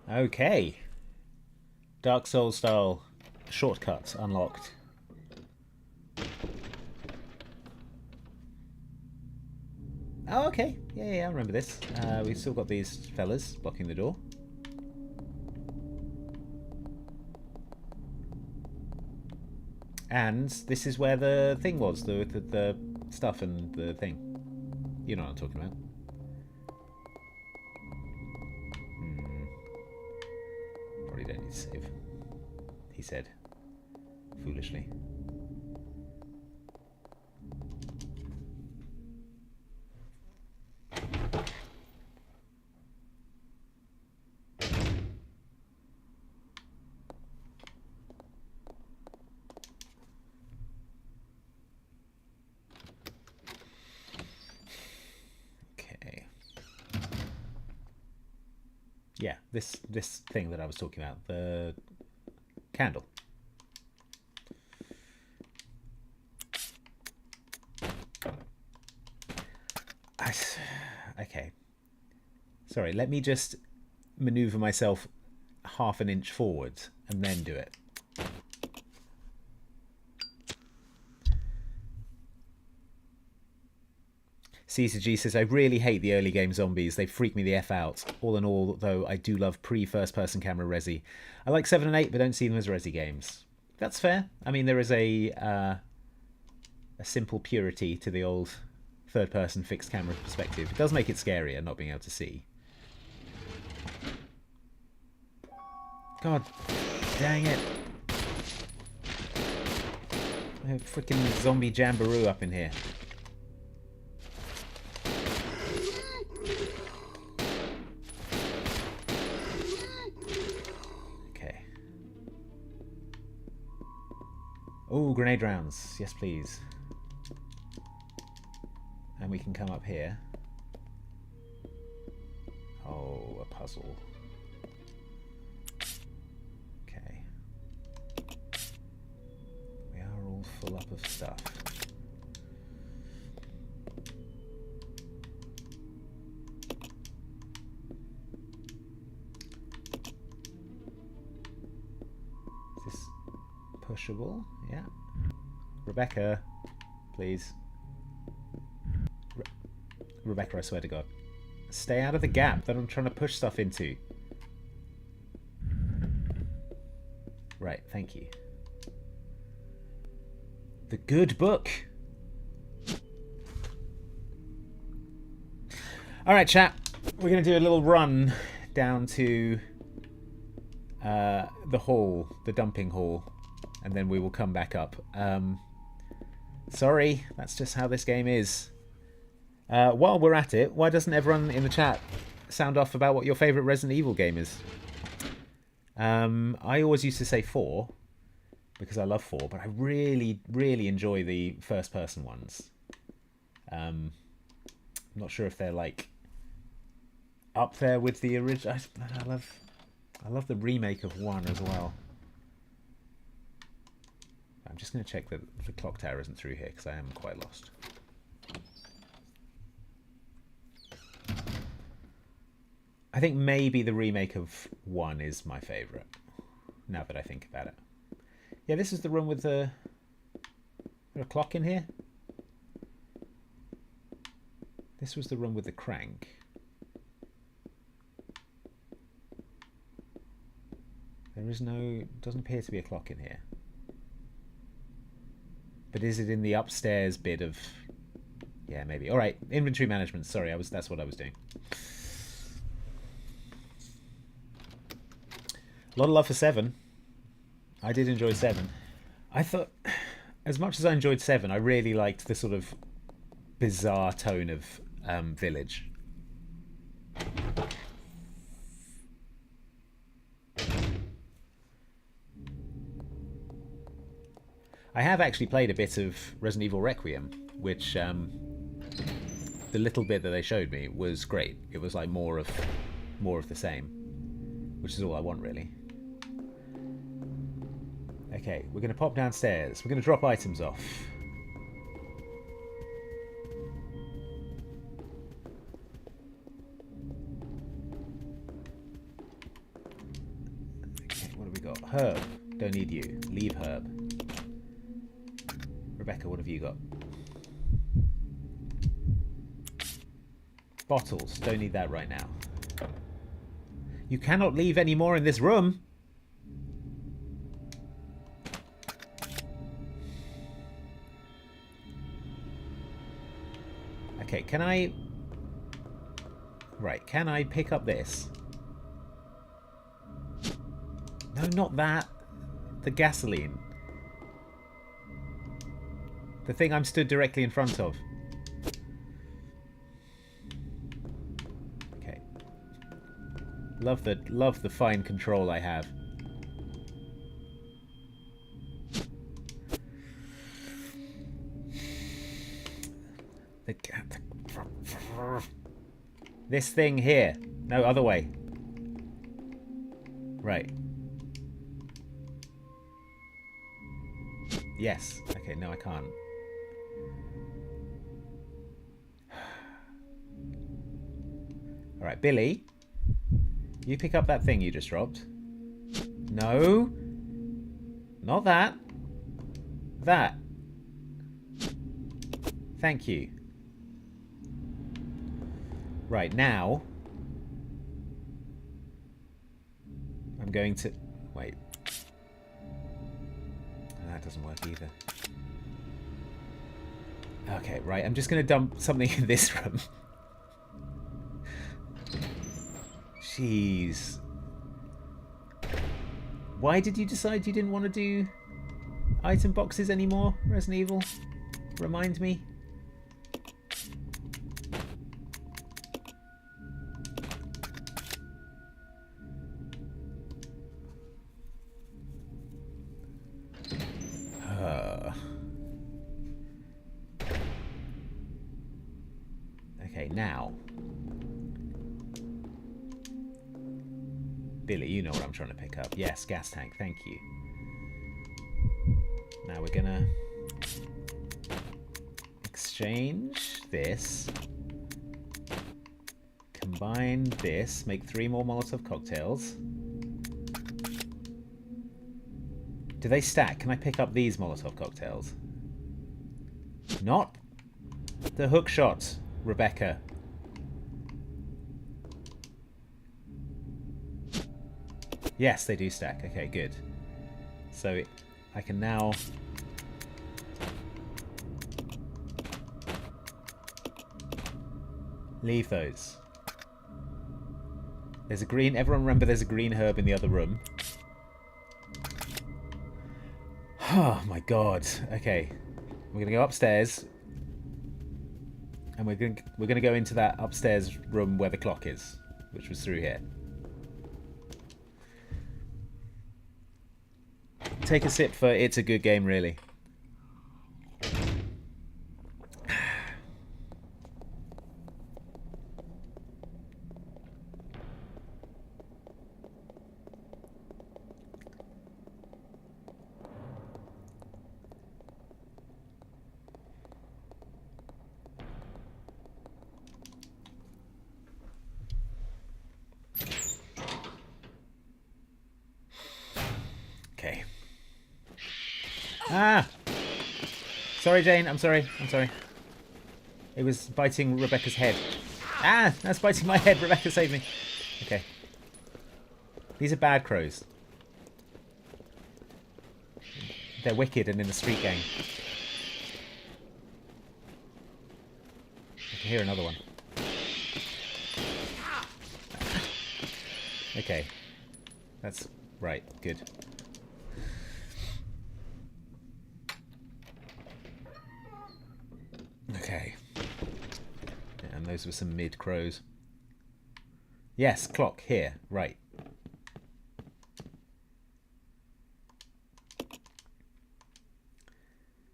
Okay. Dark Souls style shortcuts unlocked. Oh, okay. Yeah, I remember this. We've still got these fellas blocking the door. And this is where the thing was, the stuff and the thing. You know what I'm talking about. Probably don't need to save, he said, foolishly. Yeah, this thing that I was talking about, the candle. Okay. Sorry, let me just maneuver myself half an inch forward and then do it. CCG says, I really hate the early game zombies. They freak me the F out. All in all, though, I do love pre-first person camera resi. I like 7 and 8, but don't see them as resi games. That's fair. I mean, there is a simple purity to the old third person fixed camera perspective. It does make it scarier not being able to see. God dang it. I have freaking zombie jamboree up in here. Oh, grenade rounds. Yes, please. And we can come up here. Oh, a puzzle. Okay. We are all full up of stuff. Is this pushable? Yeah. Rebecca, please. Rebecca, I swear to God. Stay out of the gap that I'm trying to push stuff into. Right, thank you. The good book. Alright, chat. We're going to do a little run down to the hall, the dumping hall, and then we will come back up. Sorry, that's just how this game is. While we're at it, why doesn't everyone in the chat sound off about what your favourite Resident Evil game is? I always used to say 4, because I love 4, but I really, really enjoy the first-person ones. I'm not sure if they're, like, up there with the original. I love the remake of 1 as well. I'm just going to check that the clock tower isn't through here, because I am quite lost. I think maybe the remake of 1 is my favourite, now that I think about it. Yeah, this is the room with the... Is there a clock in here? This was the room with the crank. There is no... doesn't appear to be a clock in here. But is it in the upstairs bit of... Yeah, maybe. Alright, inventory management. Sorry, that's what I was doing. A lot of love for 7. I did enjoy 7. I thought, as much as I enjoyed 7, I really liked the sort of bizarre tone of Village. I have actually played a bit of Resident Evil Requiem, which the little bit that they showed me was great. It was like more of the same, which is all I want, really. Okay, we're going to pop downstairs. We're going to drop items off. Okay, what have we got? Herb. Don't need you. Leave Herb. Rebecca, what have you got? Bottles. Don't need that right now. You cannot leave any more in this room. Okay, can I... Right, can I pick up this? No, not that. The gasoline. The thing I'm stood directly in front of. Okay. Love the fine control I have. This thing here. No, other way. Right. Yes. Okay, no, I can't. Alright, Billy. You pick up that thing you just dropped. No. Not that. That. Thank you. Right, now I'm going to... Wait. That doesn't work either. Okay, right, I'm just going to dump something in this room. Jeez. Why did you decide you didn't want to do item boxes anymore, Resident Evil? Remind me. Okay, now. Billy, you know what I'm trying to pick up. Yes, gas tank, thank you. Now we're gonna exchange this. Combine this, make 3 more Molotov cocktails. Do they stack? Can I pick up these Molotov cocktails? Not the hook shot, Rebecca. Yes, they do stack. Okay, good. So I can now... Leave those. There's a green... Everyone remember there's a green herb in the other room. Oh my god. Okay. We're going to go upstairs. And we're going to go into that upstairs room where the clock is. Which was through here. Take a sip for It's a Good Game, really. Okay. Ah! Sorry, Jane. I'm sorry. I'm sorry. It was biting Rebecca's head. Ah! That's biting my head. Rebecca, save me. Okay. These are bad crows. They're wicked and in the street gang. I can hear another one. Okay. That's right. Good. Okay. And those were some mid crows. Yes, clock here. Right.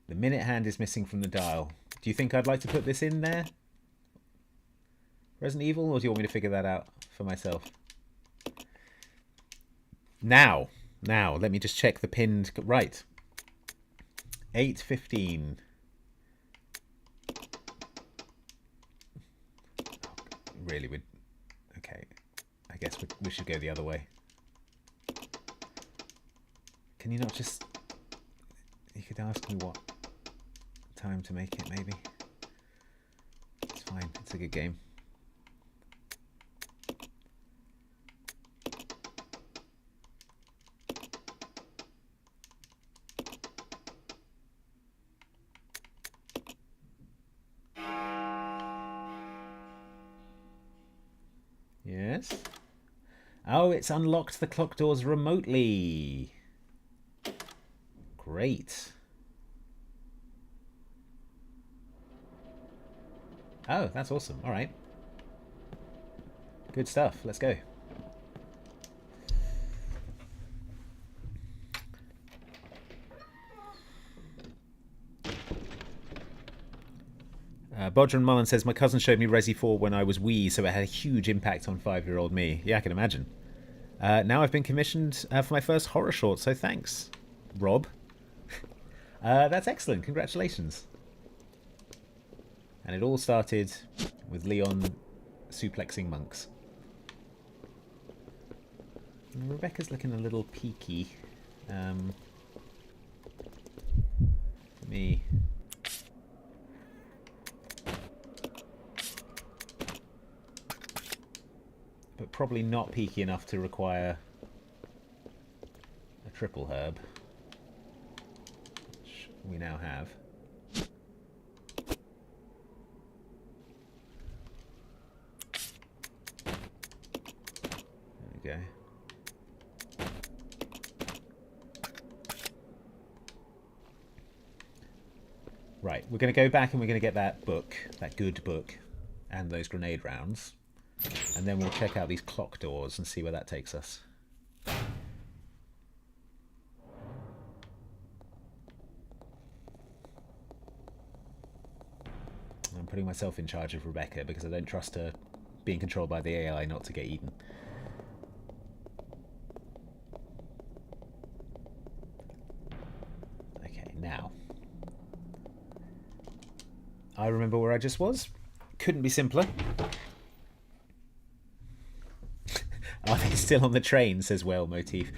The minute hand is missing from the dial. Do you think I'd like to put this in there? Resident Evil, or do you want me to figure that out for myself? Now, let me just check the pinned... Right. 8:15. Really, would... Okay. I guess we should go the other way. Can you not just... You could ask me what time to make it, maybe. It's fine. It's a good game. Yes. Oh, it's unlocked the clock doors remotely. Great. Oh, that's awesome. All right. Good stuff. Let's go. Bodger and Mullen says, my cousin showed me Resi 4 when I was wee, so it had a huge impact on 5-year-old me. Yeah, I can imagine. Now I've been commissioned for my first horror short, so thanks, Rob. That's excellent. Congratulations. And it all started with Leon suplexing monks. And Rebecca's looking a little peaky. Me. But probably not peaky enough to require a triple herb, which we now have. There we go. Right, we're going to go back and we're going to get that book, that good book, and those grenade rounds. And then we'll check out these clock doors and see where that takes us. I'm putting myself in charge of Rebecca because I don't trust her being controlled by the AI not to get eaten. Okay, now. I remember where I just was. Couldn't be simpler. Are they still on the train, says Whale Motif.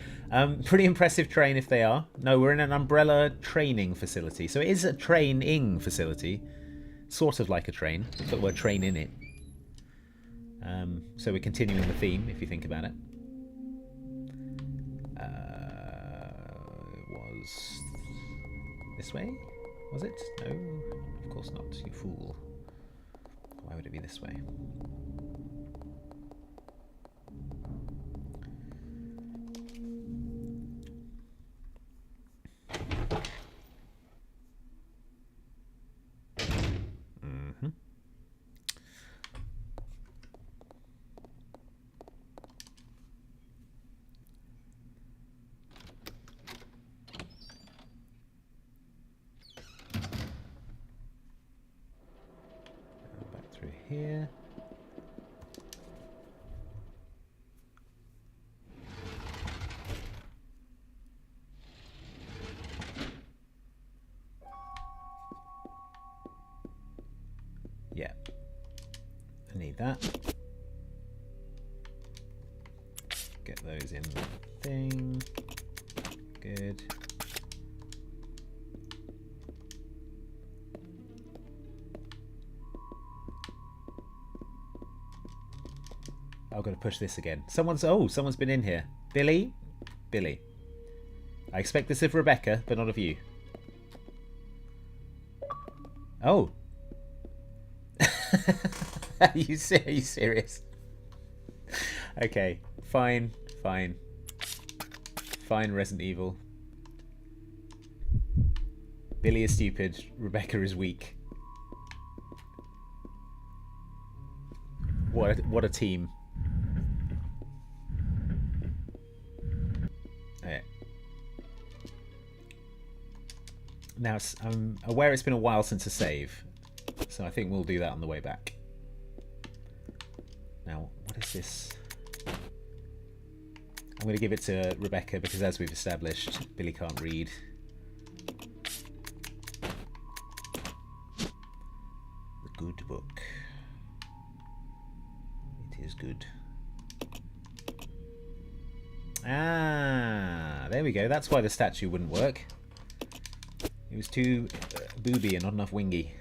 Pretty impressive train if they are. No, we're in an umbrella training facility. So it is a training facility. Sort of like a train, but we're train in it. So we're continuing the theme, if you think about it. It was this way? Was it? No, of course not, you fool. Why would it be this way. Here. Yeah. I need that. Get those in the thing. Good. I've got to push this again. Someone's been in here. Billy? Billy. I expect this of Rebecca, but not of you. Oh. Are you serious? Okay. Fine. Fine, Resident Evil. Billy is stupid. Rebecca is weak. What a team. Now, I'm aware it's been a while since a save, so I think we'll do that on the way back. Now, what is this? I'm going to give it to Rebecca because, as we've established, Billy can't read. The good book. It is good. Ah, there we go. That's why the statue wouldn't work. It was too booby and not enough wingy.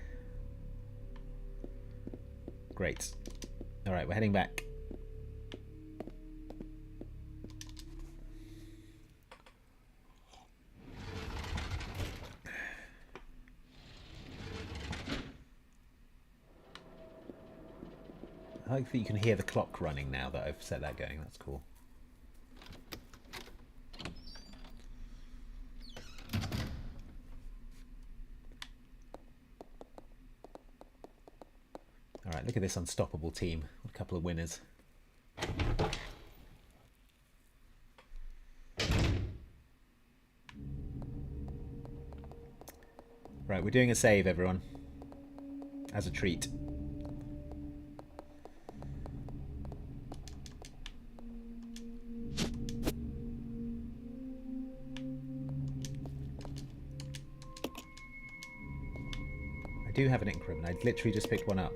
Great. Alright, we're heading back. I like that you can hear the clock running now that I've set that going. That's cool. Alright, look at this unstoppable team. What a couple of winners. Right, we're doing a save, everyone. As a treat. I do have an increment. I literally just picked one up.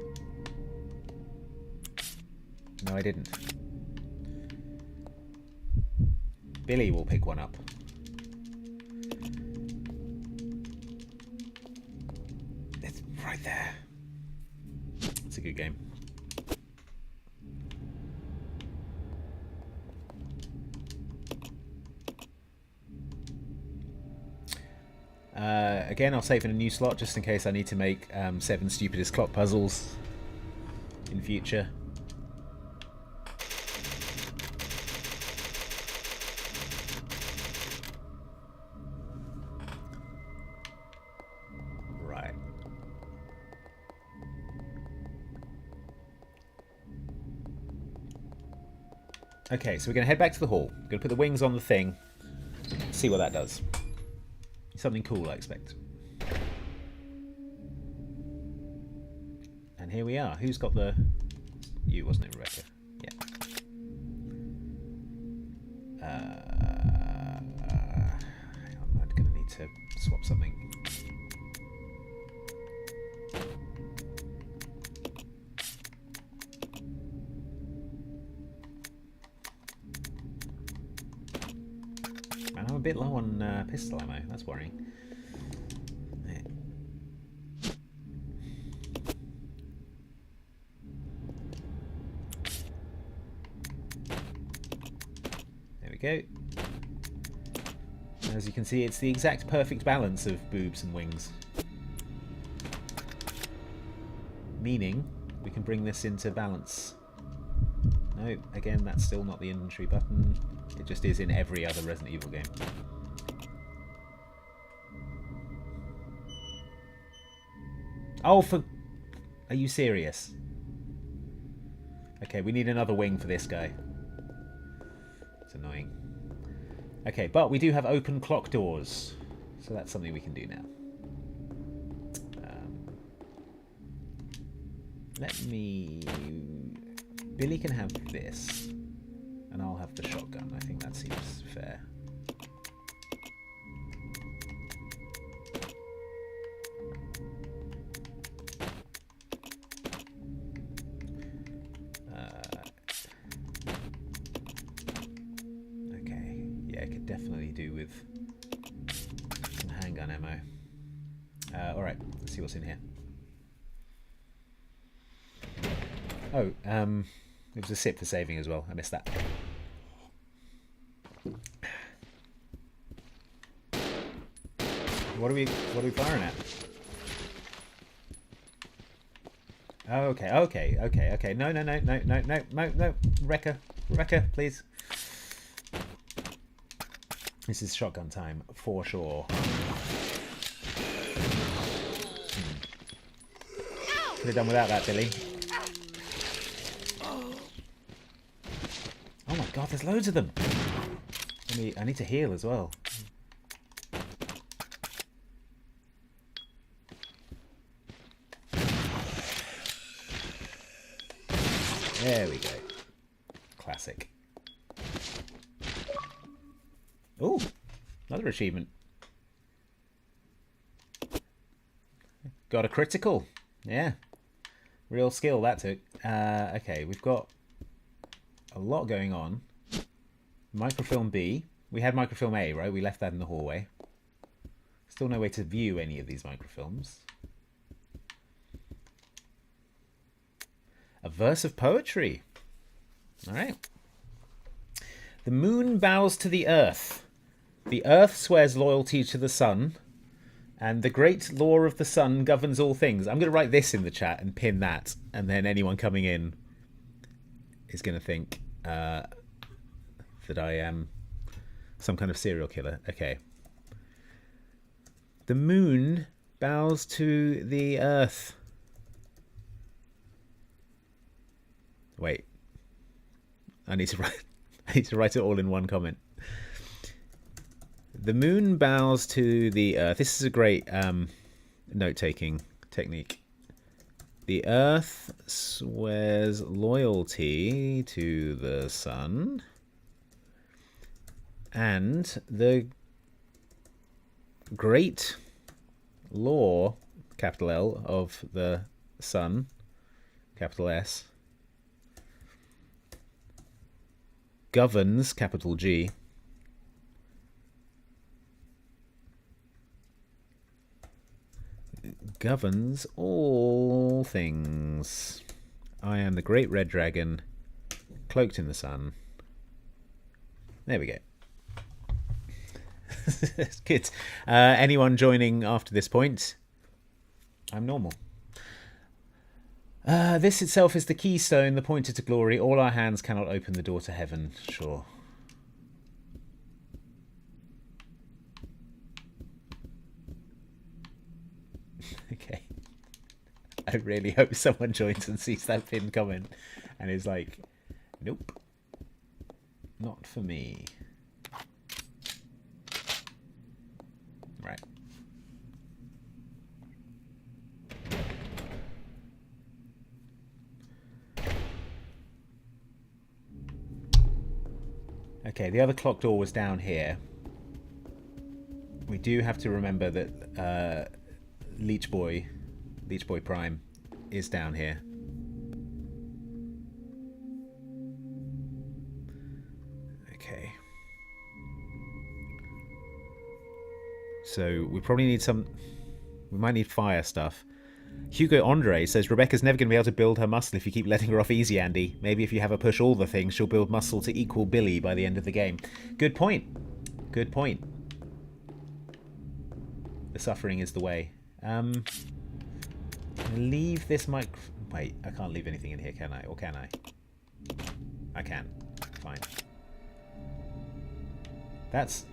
No, I didn't. Billy will pick one up. It's right there. It's a good game. Again, I'll save in a new slot just in case I need to make 7 stupidest clock puzzles in future. Right. Okay, so we're going to head back to the hall. We're going to put the wings on the thing, see what that does. Something cool, I expect. And here we are. Who's got the... You, wasn't it, Rebecca? Yeah. Hang on, I'm going to need to swap something. I'm a bit low on pistol ammo. That's worrying. Yeah. There we go. As you can see, it's the exact perfect balance of boobs and wings. Meaning we can bring this into balance. No, again, that's still not the inventory button. It just is in every other Resident Evil game. Oh, are you serious? Okay, we need another wing for this guy. It's annoying. Okay, but we do have open clock doors. So that's something we can do now. Let me... Billy can have this. And I'll have the shotgun. I think that seems fair. Okay. Yeah, I could definitely do with some handgun ammo. Alright, let's see what's in here. Oh, it was a sip for saving as well. I missed that. What are we firing at? Oh, okay. No. Rebecca, please. This is shotgun time for sure. Could have done without that, Billy. Oh my god, there's loads of them. I need to heal as well. There we go. Classic. Oh, another achievement. Got a critical. Yeah. Real skill that took. Okay, we've got a lot going on. Microfilm B. We had microfilm A, right? We left that in the hallway. Still no way to view any of these microfilms. A verse of poetry. All right. The moon bows to the earth. The earth swears loyalty to the sun. And the great law of the sun governs all things. I'm going to write this in the chat and pin that. And then anyone coming in is going to think that I am some kind of serial killer. Okay. The moon bows to the earth. Wait. I need to write it all in one comment. The moon bows to the earth. This is a great note-taking technique. The earth swears loyalty to the sun. And the great law, capital L, of the sun, capital S, governs, capital G, governs all things. I am the great red dragon, cloaked in the sun. There we go. Good. Anyone joining after this point? I'm normal. This itself is the keystone, the pointer to glory. All our hands cannot open the door to heaven. Sure. Okay. I really hope someone joins and sees that pinned comment and is like, nope. Not for me. Right. Okay, the other clock door was down here. We do have to remember that Leech Boy Prime is down here. Okay. So we probably need we might need fire stuff. Hugo Andre says, Rebecca's never going to be able to build her muscle if you keep letting her off easy, Andy. Maybe if you have her push all the things, she'll build muscle to equal Billy by the end of the game. Good point. Good point. The suffering is the way. Leave this Wait, I can't leave anything in here, can I? Or can I? I can. Fine. That's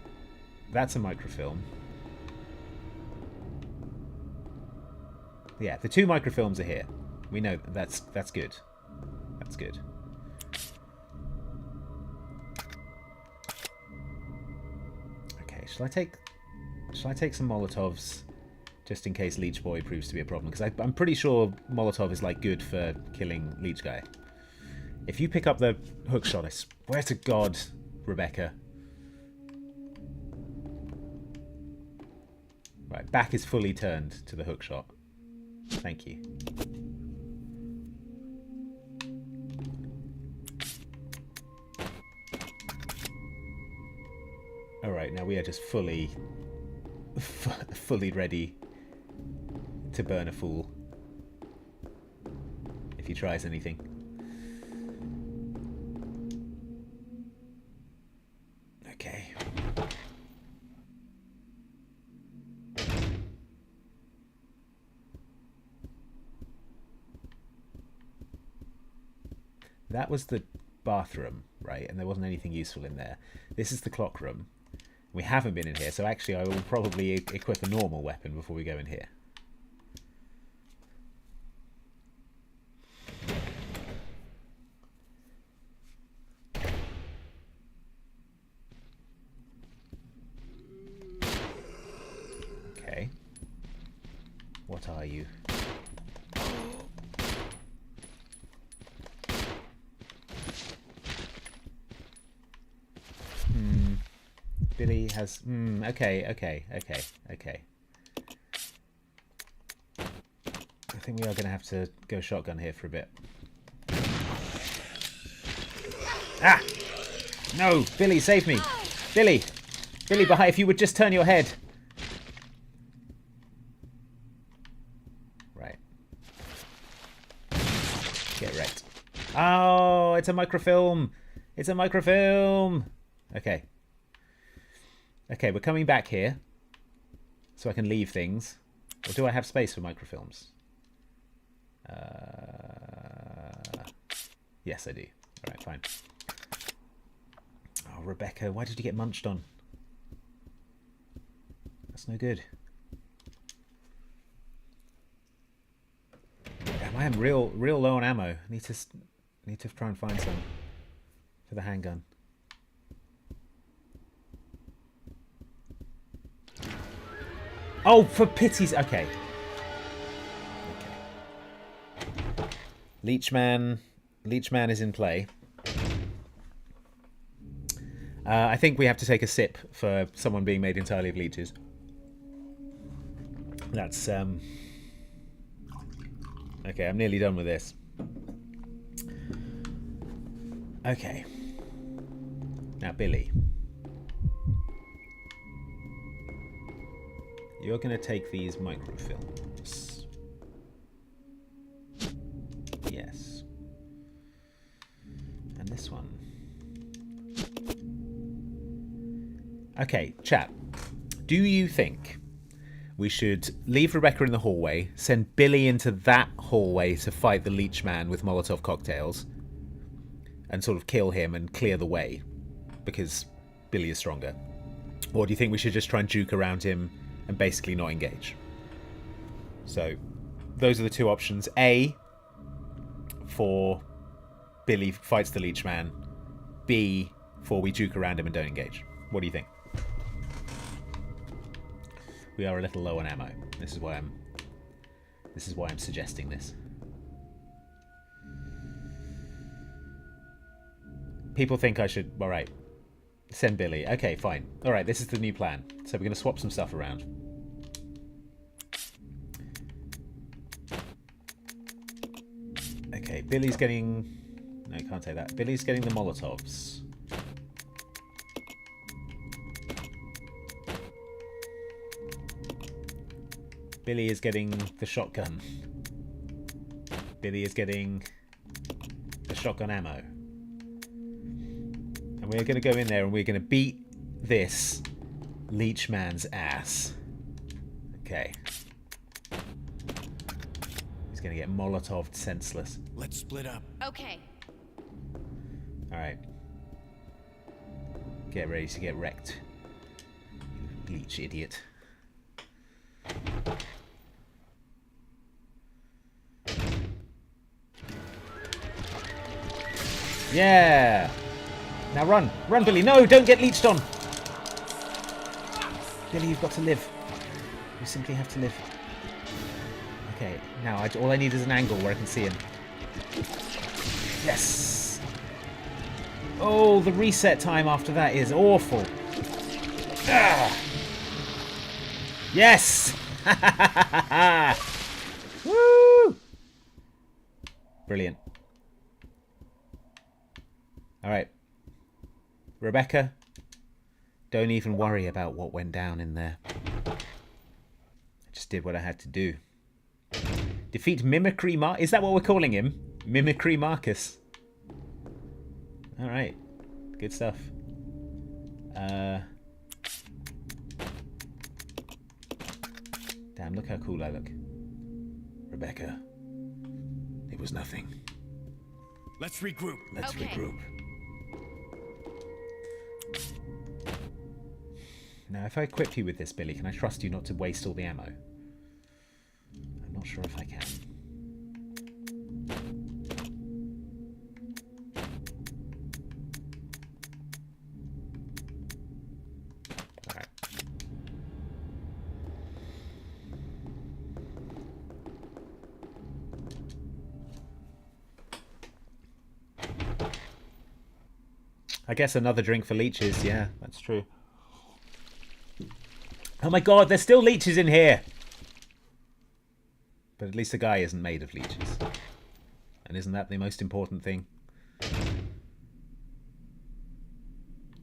a microfilm. Yeah, the 2 microfilms are here. We know that's good. That's good. Okay, shall I take some Molotovs just in case Leech Boy proves to be a problem? Because I'm pretty sure Molotov is like good for killing Leech Guy. If you pick up the hook shot, I swear to God, Rebecca. Right, back is fully turned to the hook shot. Thank you. Alright, now we are just fully ready to burn a fool if he tries anything. Okay. That was the bathroom, right? And there wasn't anything useful in there. This is the clock room. We haven't been in here, so actually I will probably equip a normal weapon before we go in here. Okay. What are you? Billy has... okay. I think we are going to have to go shotgun here for a bit. Ah! No! Billy, save me! Billy! Billy, behind, if you would just turn your head. Right. Get wrecked. Oh, it's a microfilm! It's a microfilm! Okay. Okay, we're coming back here. So I can leave things. Or do I have space for microfilms? Yes, I do. Alright, fine. Oh, Rebecca, why did you get munched on? That's no good. Damn, I am real low on ammo. I need to try and find some for the handgun. Oh, for pity's... Okay. Leechman is in play. I think we have to take a sip for someone being made entirely of leeches. That's... Okay, I'm nearly done with this. Okay. Now, Billy. You're going to take these microfilms. Yes. And this one. Okay, chat. Do you think we should leave Rebecca in the hallway, send Billy into that hallway to fight the leech man with Molotov cocktails, and sort of kill him and clear the way, because Billy is stronger? Or do you think we should just try and juke around him and basically not engage? So, those are the two options. A, for Billy fights the leech man. B, for we juke around him and don't engage. What do you think? We are a little low on ammo. This is why I'm suggesting this. People think I should... Alright. Send Billy. Okay, fine. Alright, this is the new plan. So we're going to swap some stuff around. Okay, Billy's getting... No, can't say that. Billy's getting the Molotovs. Billy is getting the shotgun. Billy is getting the shotgun ammo. And we're going to go in there and we're going to beat this leech man's ass. Okay. He's gonna get Molotov'd senseless. Let's split up. Okay. Alright. Get ready to get wrecked. You leech idiot. Yeah! Now run! Run, Billy! No! Don't get leeched on! Billy, you've got to live. You simply have to live. Okay, now all I need is an angle where I can see him. Yes! Oh, the reset time after that is awful. Ah! Yes! Woo! Brilliant. Alright. Rebecca, don't even worry about what went down in there. I just did what I had to do. Defeat Mimicry Mar... Is that what we're calling him? Mimicry Marcus. Alright. Good stuff. Damn, look how cool I look. Rebecca. It was nothing. Let's regroup. Let's regroup. Now, if I equip you with this, Billy, can I trust you not to waste all the ammo? I'm not sure if I can. Alright. I guess another drink for leeches, yeah, that's true. Oh my god, there's still leeches in here! But at least the guy isn't made of leeches. And isn't that the most important thing?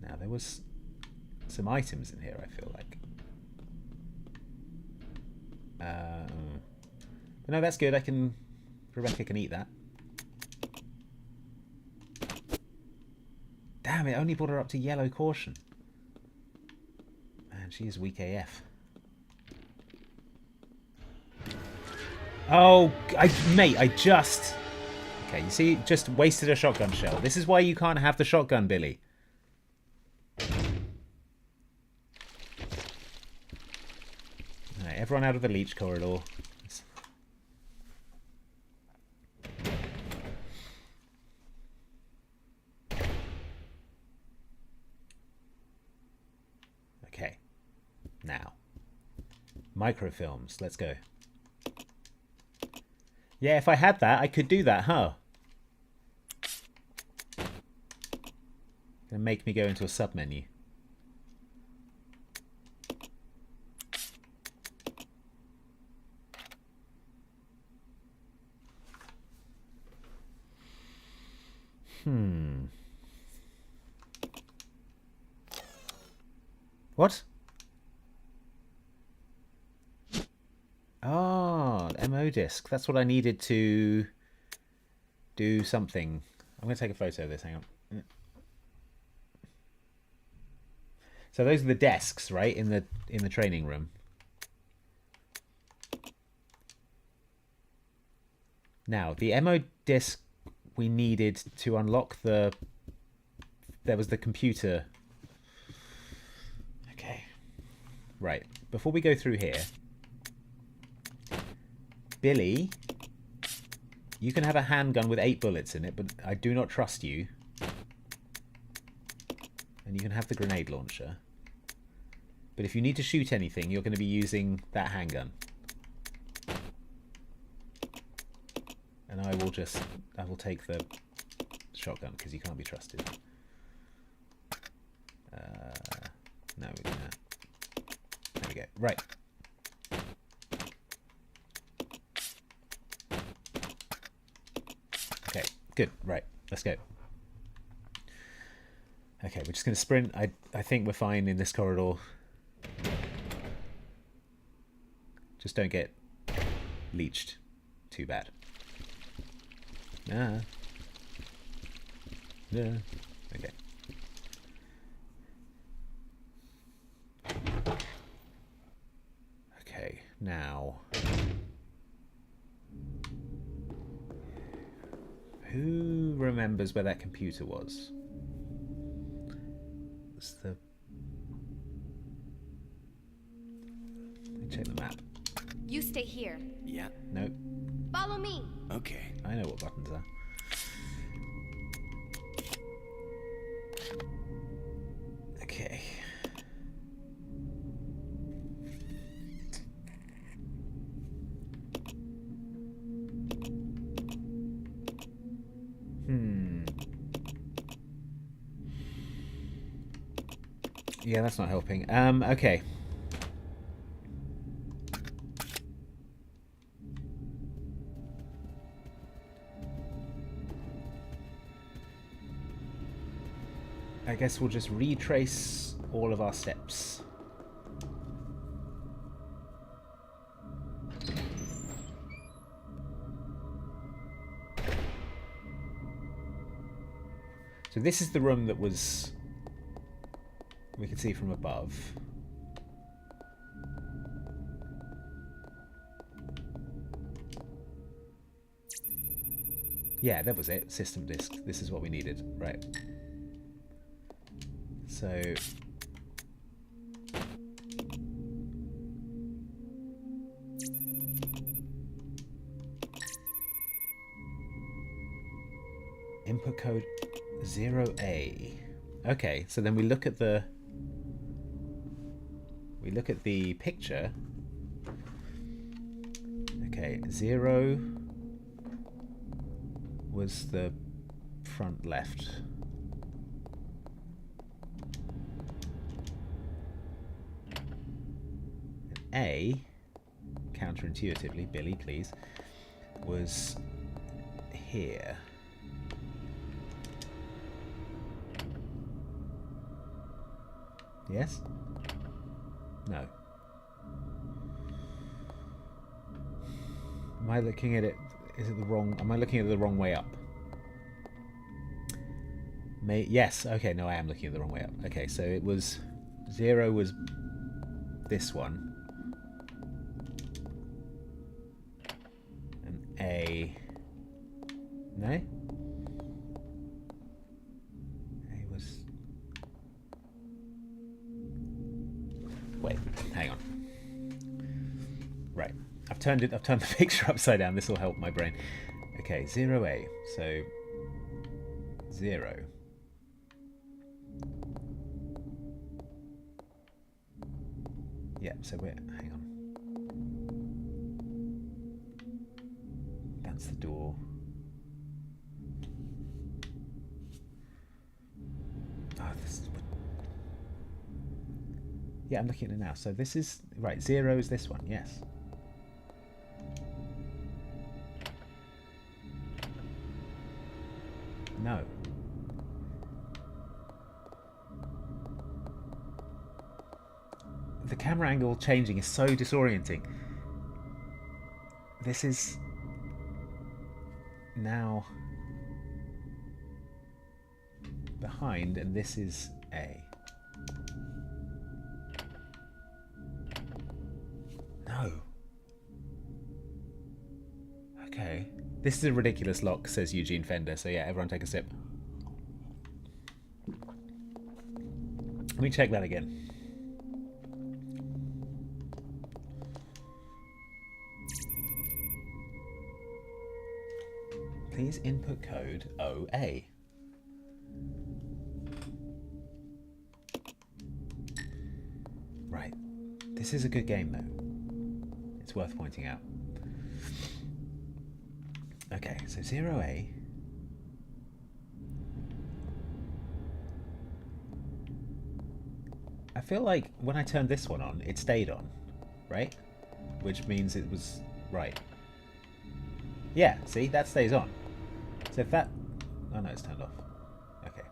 Now, there was some items in here, I feel like. But no, that's good. Rebecca can eat that. Damn, it only brought her up to yellow caution. Man, she is weak AF. Oh, mate, I just... Okay, you see, just wasted a shotgun shell. This is why you can't have the shotgun, Billy. Alright, everyone out of the leech corridor. Okay. Now. Microfilms. Let's go. Yeah, if I had that, I could do that, huh? Gonna make me go into a sub-menu. What? Oh, MO disc. That's what I needed to do something. I'm going to take a photo of this. Hang on. So those are the desks, right, in the training room. Now, the MO disc we needed to unlock the... There was the computer. Okay. Right. Before we go through here... Billy, you can have a handgun with 8 bullets in it, but I do not trust you. And you can have the grenade launcher. But if you need to shoot anything, you're going to be using that handgun. And I will take the shotgun, because you can't be trusted. No, we're gonna... There we go. Right. Okay, good. Right, let's go. Okay, we're just going to sprint. I think we're fine in this corridor. Just don't get leeched too bad. Ah. Yeah. Okay. Okay, now... Who remembers where that computer was? It's the... Let me check the map. You stay here. Yeah. Nope. Follow me. Okay. I know what buttons are. Okay. Yeah, that's not helping. Okay. I guess we'll just retrace all of our steps. So this is the room that was... we could see from above. Yeah, that was it. System disk. This is what we needed. Right. So... input code 0A. Okay, so then we look at the... we look at the picture. Okay, 0 was the front left. And A, counterintuitively, Billy, please, was here. Yes? No. Am I looking at it? Is it the wrong? Am I looking at it the wrong way up? Yes. Okay. No, I am looking at the wrong way up. Okay. So it was 0 was this one, and A. No. A was. Wait. Hang on. Right. I've turned the picture upside down. This will help my brain. Okay, 0A. So 0. Yeah, so we're... hang on. That's the door. Oh, this... yeah, I'm looking at it now. So this is... right, 0 is this one, yes. No. The camera angle changing is so disorienting. This is now behind, and this is A. No. Okay. This is a ridiculous lock, says Eugene Fender. So yeah, everyone take a sip. Let me check that again. Please input code OA. Right. This is a good game, though. It's worth pointing out. Okay, so 0A. I feel like when I turned this one on, it stayed on, right? Which means it was right. Yeah, see, that stays on. So if that... oh no, it's turned off. Okay.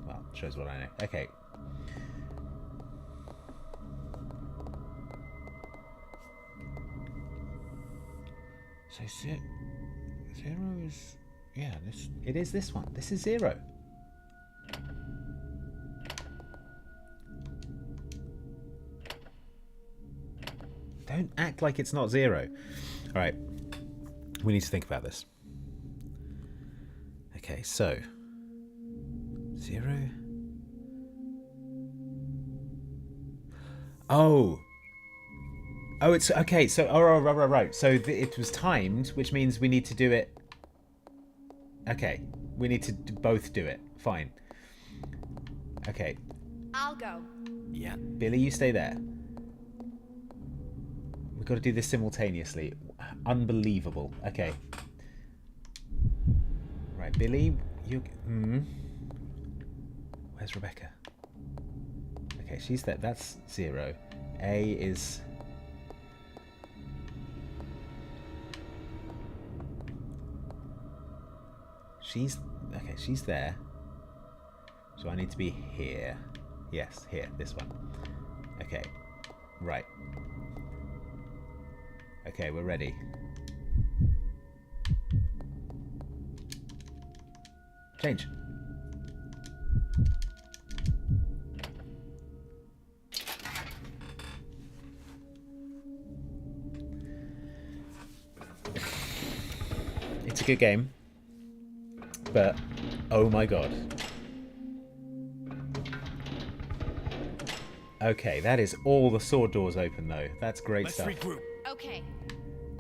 Well, shows what I know. Okay. So 0 is... yeah, this... it is this one. This is 0. Don't act like it's not 0. Alright. We need to think about this. Okay, so 0. Oh, it's okay. So, right. So it was timed, which means we need to do it. Okay, we need to both do it. Fine. Okay, I'll go. Yeah. Billy, you stay there. We've got to do this simultaneously. Unbelievable. Okay. Right, Billy, you. Where's Rebecca? Okay, she's there. That's 0. A is. She's okay. She's there. So I need to be here. Yes, here. This one. Okay. Right. Okay, we're ready. Change. It's a good game, but oh my god. Okay, that is all the sword doors open though. That's great Let's stuff. regroup. Okay.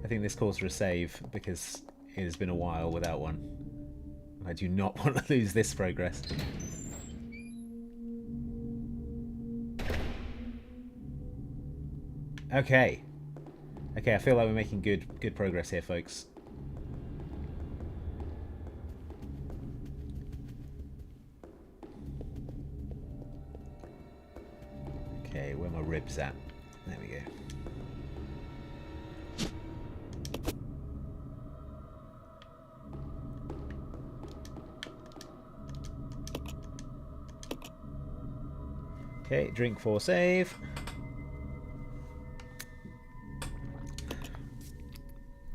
I think this calls for a save because it has been a while without one. I do not want to lose this progress. Okay. Okay, I feel like we're making good progress here, folks. Okay, where are my ribs at? There we go. Okay, drink for save.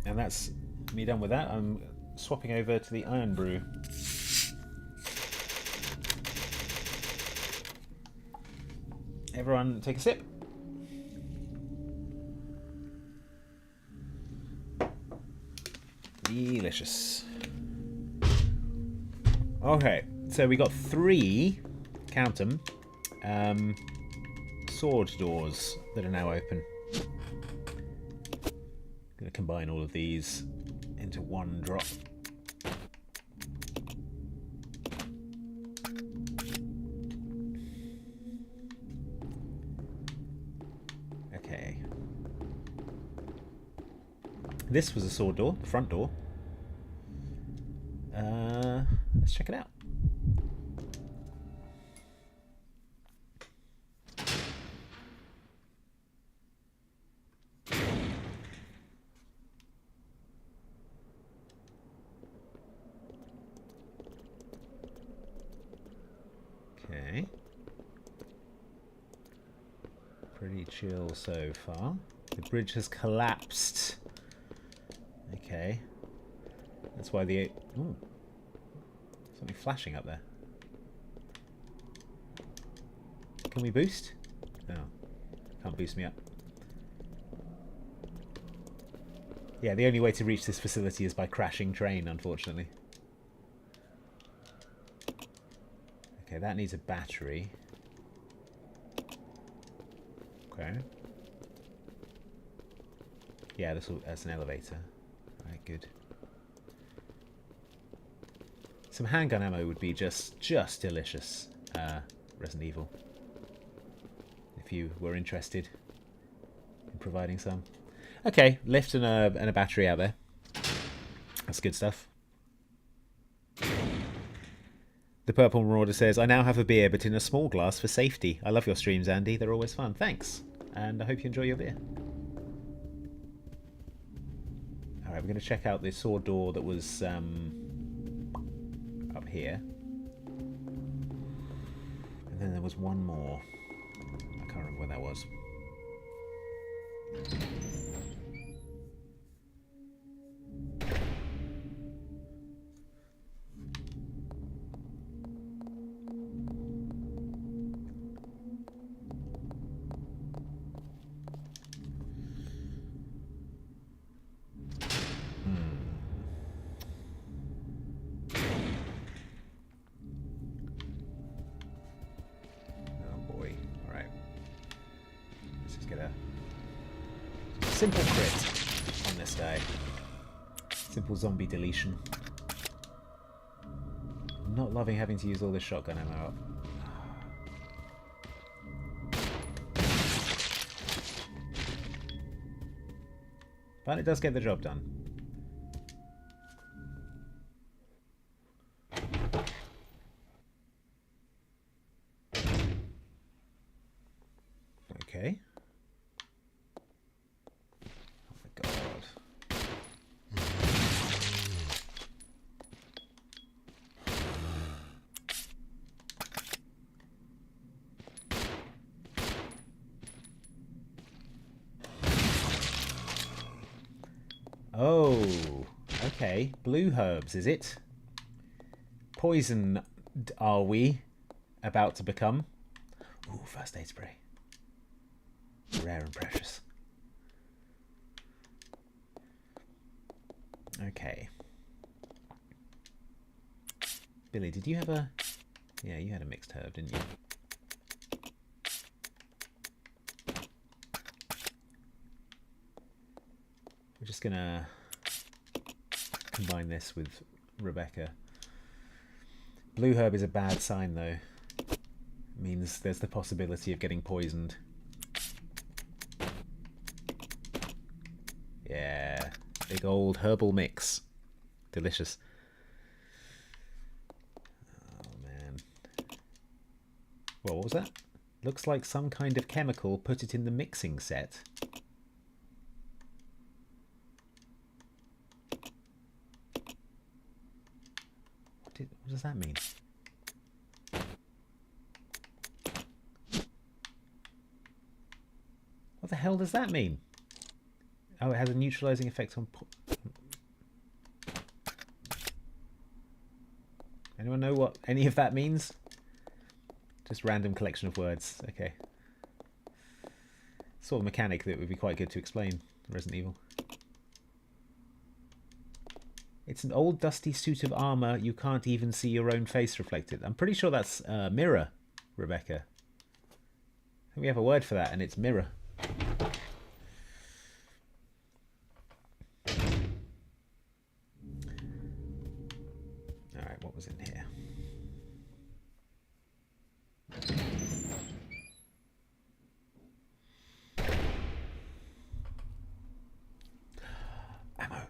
And that's me done with that. I'm swapping over to the Iron Brew. Everyone take a sip. Delicious. Okay, so we got 3, count them, sword doors that are now open. I'm going to combine all of these into one drop. Okay. This was a sword door, front door. Let's check it out. Okay. Pretty chill so far. The bridge has collapsed. Okay. That's why the... Ooh. Something flashing up there. Can we boost? No. Can't boost me up. Yeah, the only way to reach this facility is by crashing train, unfortunately. Okay, that needs a battery. Okay. Yeah, that's an elevator. Alright, good. Some handgun ammo would be just delicious, Resident Evil. If you were interested in providing some. Okay, lift and a battery out there. That's good stuff. The Purple Marauder says, I now have a beer, but in a small glass for safety. I love your streams, Andy. They're always fun. Thanks. And I hope you enjoy your beer. Alright, we're going to check out this sword door that was up here. And then there was one more. I can't remember where that was. Simple crit on this guy. Simple zombie deletion. I'm not loving having to use all this shotgun ammo. But it does get the job done. Okay. Oh my god. Oh, okay. Blue herbs, is it? Poison are we about to become? Ooh, first aid spray. Rare and precious. Okay. Billy, did you have a... Yeah, you had a mixed herb, didn't you? We're just gonna combine this with Rebecca. Blue herb is a bad sign, though. It means there's the possibility of getting poisoned. Yeah, big old herbal mix. Delicious. Oh, man. Well, what was that? Looks like some kind of chemical. Put it in the mixing set. What does that mean? What the hell does that mean? Oh, it has a neutralizing effect on... Anyone know what any of that means? Just random collection of words. Okay. Sort of mechanic that would be quite good to explain Resident Evil. It's an old dusty suit of armor. You can't even see your own face reflected. I'm pretty sure that's mirror, Rebecca. I think we have a word for that, and it's mirror. Alright, what was in here? Ammo.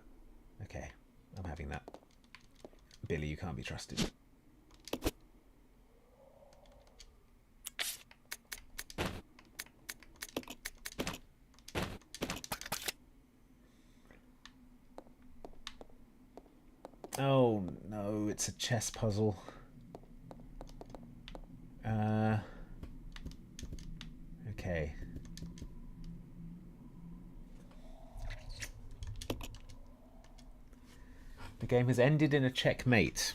Okay, I'm having that. Billy, you can't be trusted. Oh no, it's a chess puzzle. Okay. The game has ended in a checkmate.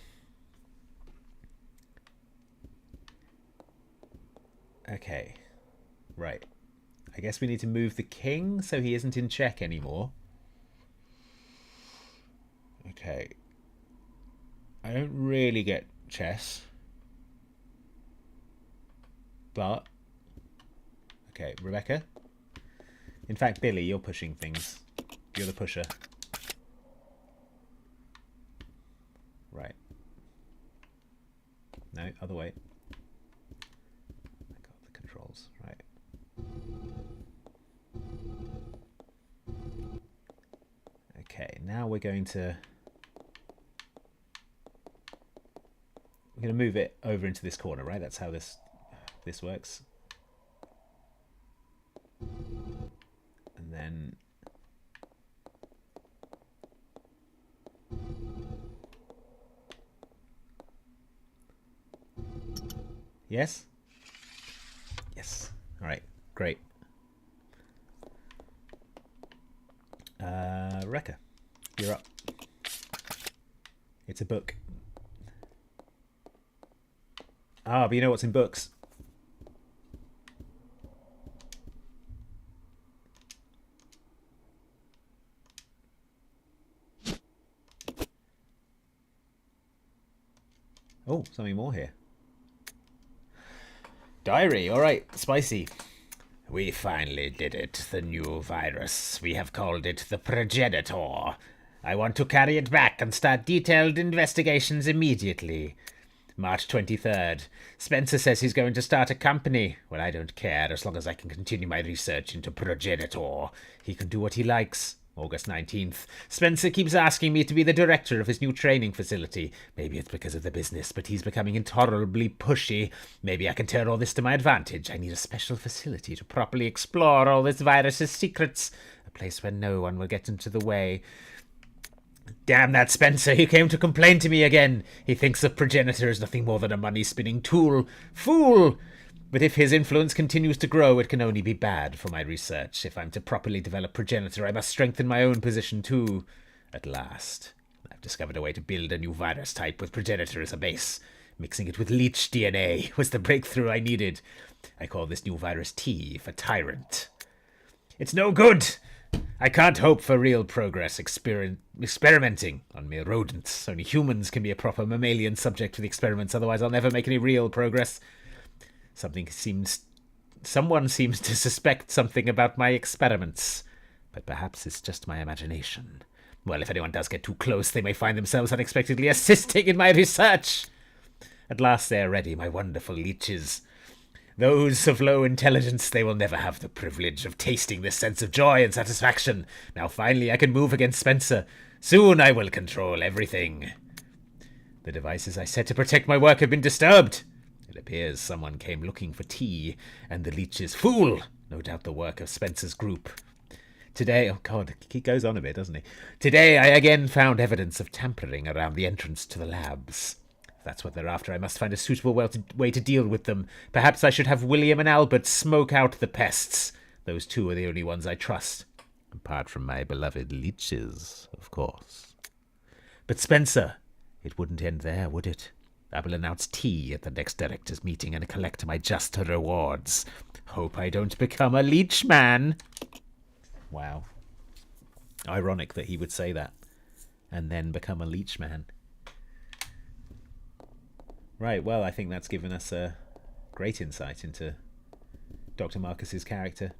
Okay. Right. I guess we need to move the king so he isn't in check anymore. Okay. I don't really get chess. But... Okay, Rebecca? In fact, Billy, you're pushing things. You're the pusher. Right. No, other way. I got the controls. Right. Okay, now we're going to... We're going to move it over into this corner, right? That's how this works. And then... Yes? Yes. All right, great. Rekka, you're up. It's a book. Ah, but you know what's in books? Oh, something more here. Diary, all right, spicy. We finally did it, the new virus. We have called it the Progenitor. I want to carry it back and start detailed investigations immediately. March 23rd. Spencer says he's going to start a company. Well, I don't care, as long as I can continue my research into Progenitor. He can do what he likes. August 19th. Spencer keeps asking me to be the director of his new training facility. Maybe it's because of the business, but he's becoming intolerably pushy. Maybe I can turn all this to my advantage. I need a special facility to properly explore all this virus's secrets. A place where no one will get into the way. Damn that Spencer, he came to complain to me again. He thinks the Progenitor is nothing more than a money-spinning tool. Fool! But if his influence continues to grow, it can only be bad for my research. If I'm to properly develop Progenitor, I must strengthen my own position too. At last, I've discovered a way to build a new virus type with Progenitor as a base. Mixing it with leech DNA was the breakthrough I needed. I call this new virus T for Tyrant. It's no good! I can't hope for real progress experimenting on mere rodents. Only humans can be a proper mammalian subject for the experiments, otherwise I'll never make any real progress. Someone seems to suspect something about my experiments. But perhaps it's just my imagination. Well, if anyone does get too close, they may find themselves unexpectedly assisting in my research. At last they are ready, my wonderful leeches. Those of low intelligence, they will never have the privilege of tasting this sense of joy and satisfaction. Now finally I can move against Spencer. Soon I will control everything. The devices I set to protect my work have been disturbed. It appears someone came looking for tea, and the leeches fool. No doubt the work of Spencer's group. Today, oh God, he goes on a bit, doesn't he? Today I again found evidence of tampering around the entrance to the labs. If that's what they're after, I must find a suitable way to deal with them. Perhaps I should have William and Albert smoke out the pests. Those two are the only ones I trust. Apart from my beloved leeches, of course. But Spencer, it wouldn't end there, would it? I will announce tea at the next directors' meeting and collect my just rewards. Hope I don't become a leech man. Wow. Ironic that he would say that and then become a leech man. Right, well, I think that's given us a great insight into Dr. Marcus's character.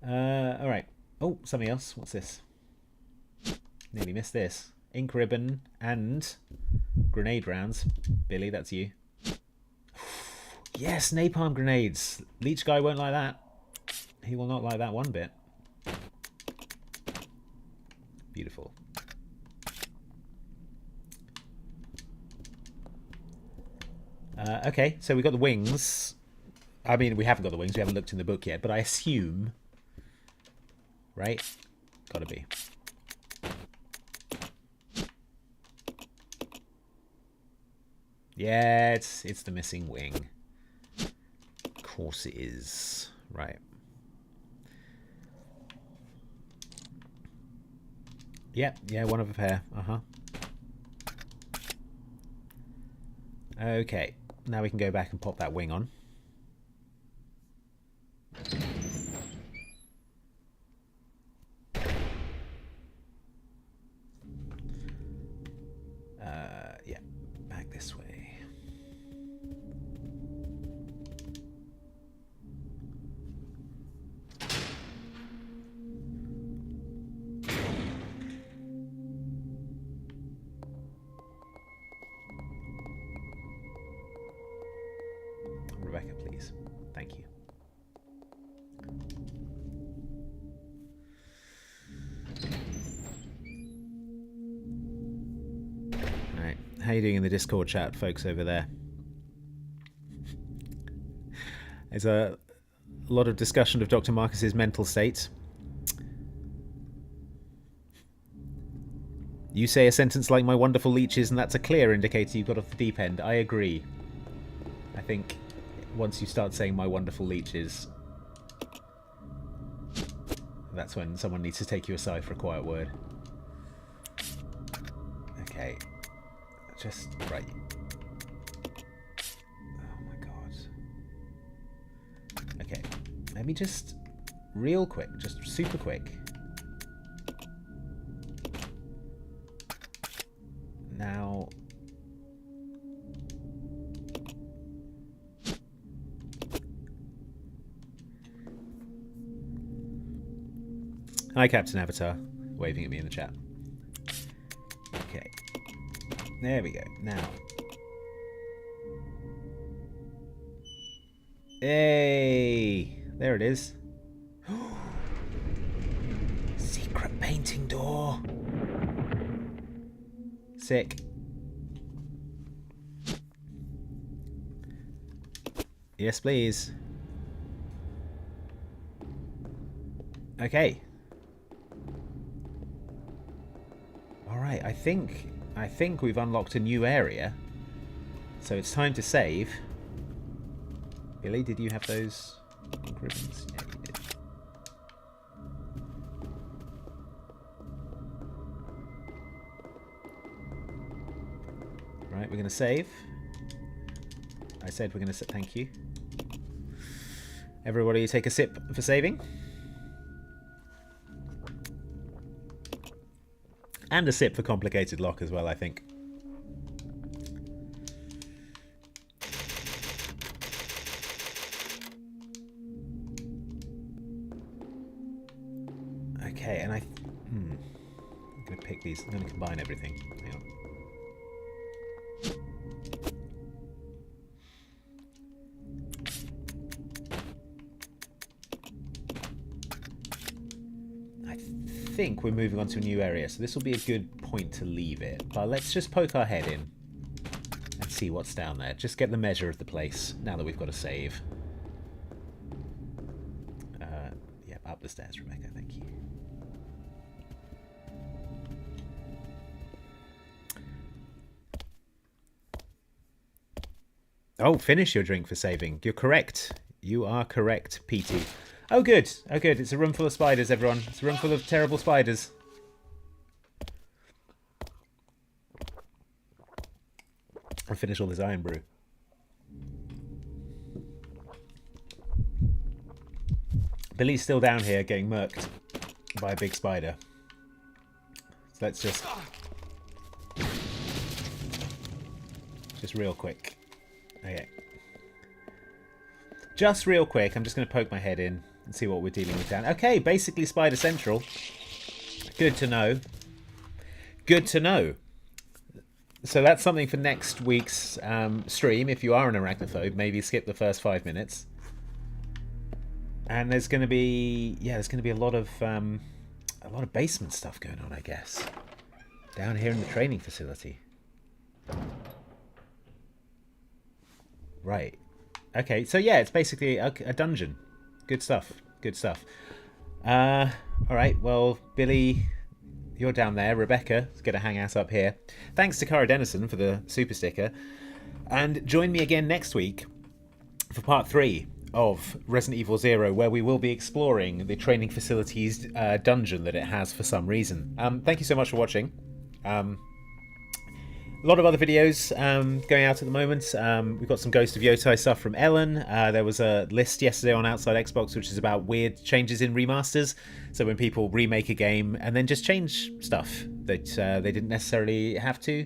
All right. Oh, something else. What's this? Nearly missed this. Ink ribbon and grenade rounds. Billy, that's you. Yes, napalm grenades. Leech guy won't like that. He will not like that one bit. Beautiful. Okay, so we got the wings. I mean, we haven't got the wings. We haven't looked in the book yet, but I assume... Right? Gotta be. Yeah, it's the missing wing. Of course it is. Right. Yeah, one of a pair. Uh-huh. Okay, now we can go back and pop that wing on. Yeah, back this way. Rebecca, please. Thank you. Alright, how you doing in the Discord chat, folks over there? There's a lot of discussion of Dr. Marcus's mental state. You say a sentence like "my wonderful leeches" and that's a clear indicator you've got off the deep end. I agree. I think once you start saying "my wonderful leeches," that's when someone needs to take you aside for a quiet word. Okay. Just right. Oh my god. Okay. Let me just real quick, just super quick. Now Hi, Captain Avatar. Waving at me in the chat. Okay. There we go. Now. Hey! There it is. Secret painting door. Sick. Yes, please. Okay. Alright, I think we've unlocked a new area. So it's time to save. Billy, did you have those pink ribbons? Yeah, you did. Right, we're going to save. I said we're going to say thank you. Everybody take a sip for saving. And a sip for complicated lock as well, I think. Okay, and I'm going to pick these. I'm going to combine everything. Hang on. I think we're moving on to a new area, so this will be a good point to leave it. But let's just poke our head in and see what's down there. Just get the measure of the place now that we've got a save. Yeah, up the stairs, Rebecca. Thank you. Oh, finish your drink for saving. You're correct. You are correct, PT. Oh, good. Oh, good. It's a room full of spiders, everyone. It's a room full of terrible spiders. I'll finish all this iron brew. Billy's still down here getting murked by a big spider. So let's just real quick. Okay. Just real quick, I'm just going to poke my head in and see what we're dealing with down. Okay, basically Spider Central. Good to know. Good to know. So that's something for next week's stream. If you are an arachnophobe, maybe skip the first 5 minutes. And there's going to be, yeah, there's going to be a lot of basement stuff going on, I guess, down here in the training facility. Right. Okay, so yeah, it's basically a dungeon. Good stuff. Good stuff. All right, well, Billy, you're down there. Rebecca's going to hang out up here. Thanks to Cara Dennison for the super sticker. And join me again next week for part 3 of Resident Evil 0, where we will be exploring the training facility's dungeon that it has for some reason. Thank you so much for watching. A lot of other videos going out at the moment. We've got some Ghost of Yotai stuff from Ellen. There was a list yesterday on Outsidexbox which is about weird changes in remasters. So when people remake a game and then just change stuff that they didn't necessarily have to.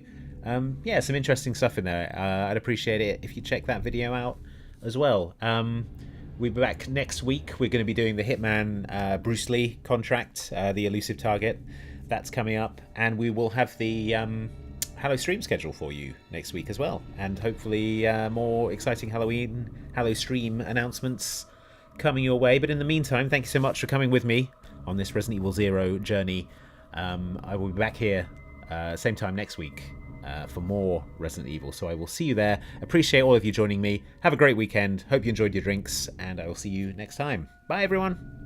Yeah, some interesting stuff in there. I'd appreciate it if you check that video out as well. We'll be back next week. We're going to be doing the Hitman Bruce Lee contract, the elusive target. That's coming up. And we will have the Hallowstream schedule for you next week as well, and hopefully more exciting Hallowstream announcements coming your way. But in the meantime, thank you so much for coming with me on this Resident Evil 0 journey. I will be back here same time next week for more Resident Evil, so I will see you there. Appreciate all of you joining me. Have a great weekend. Hope you enjoyed your drinks, and I will see you next time. Bye everyone.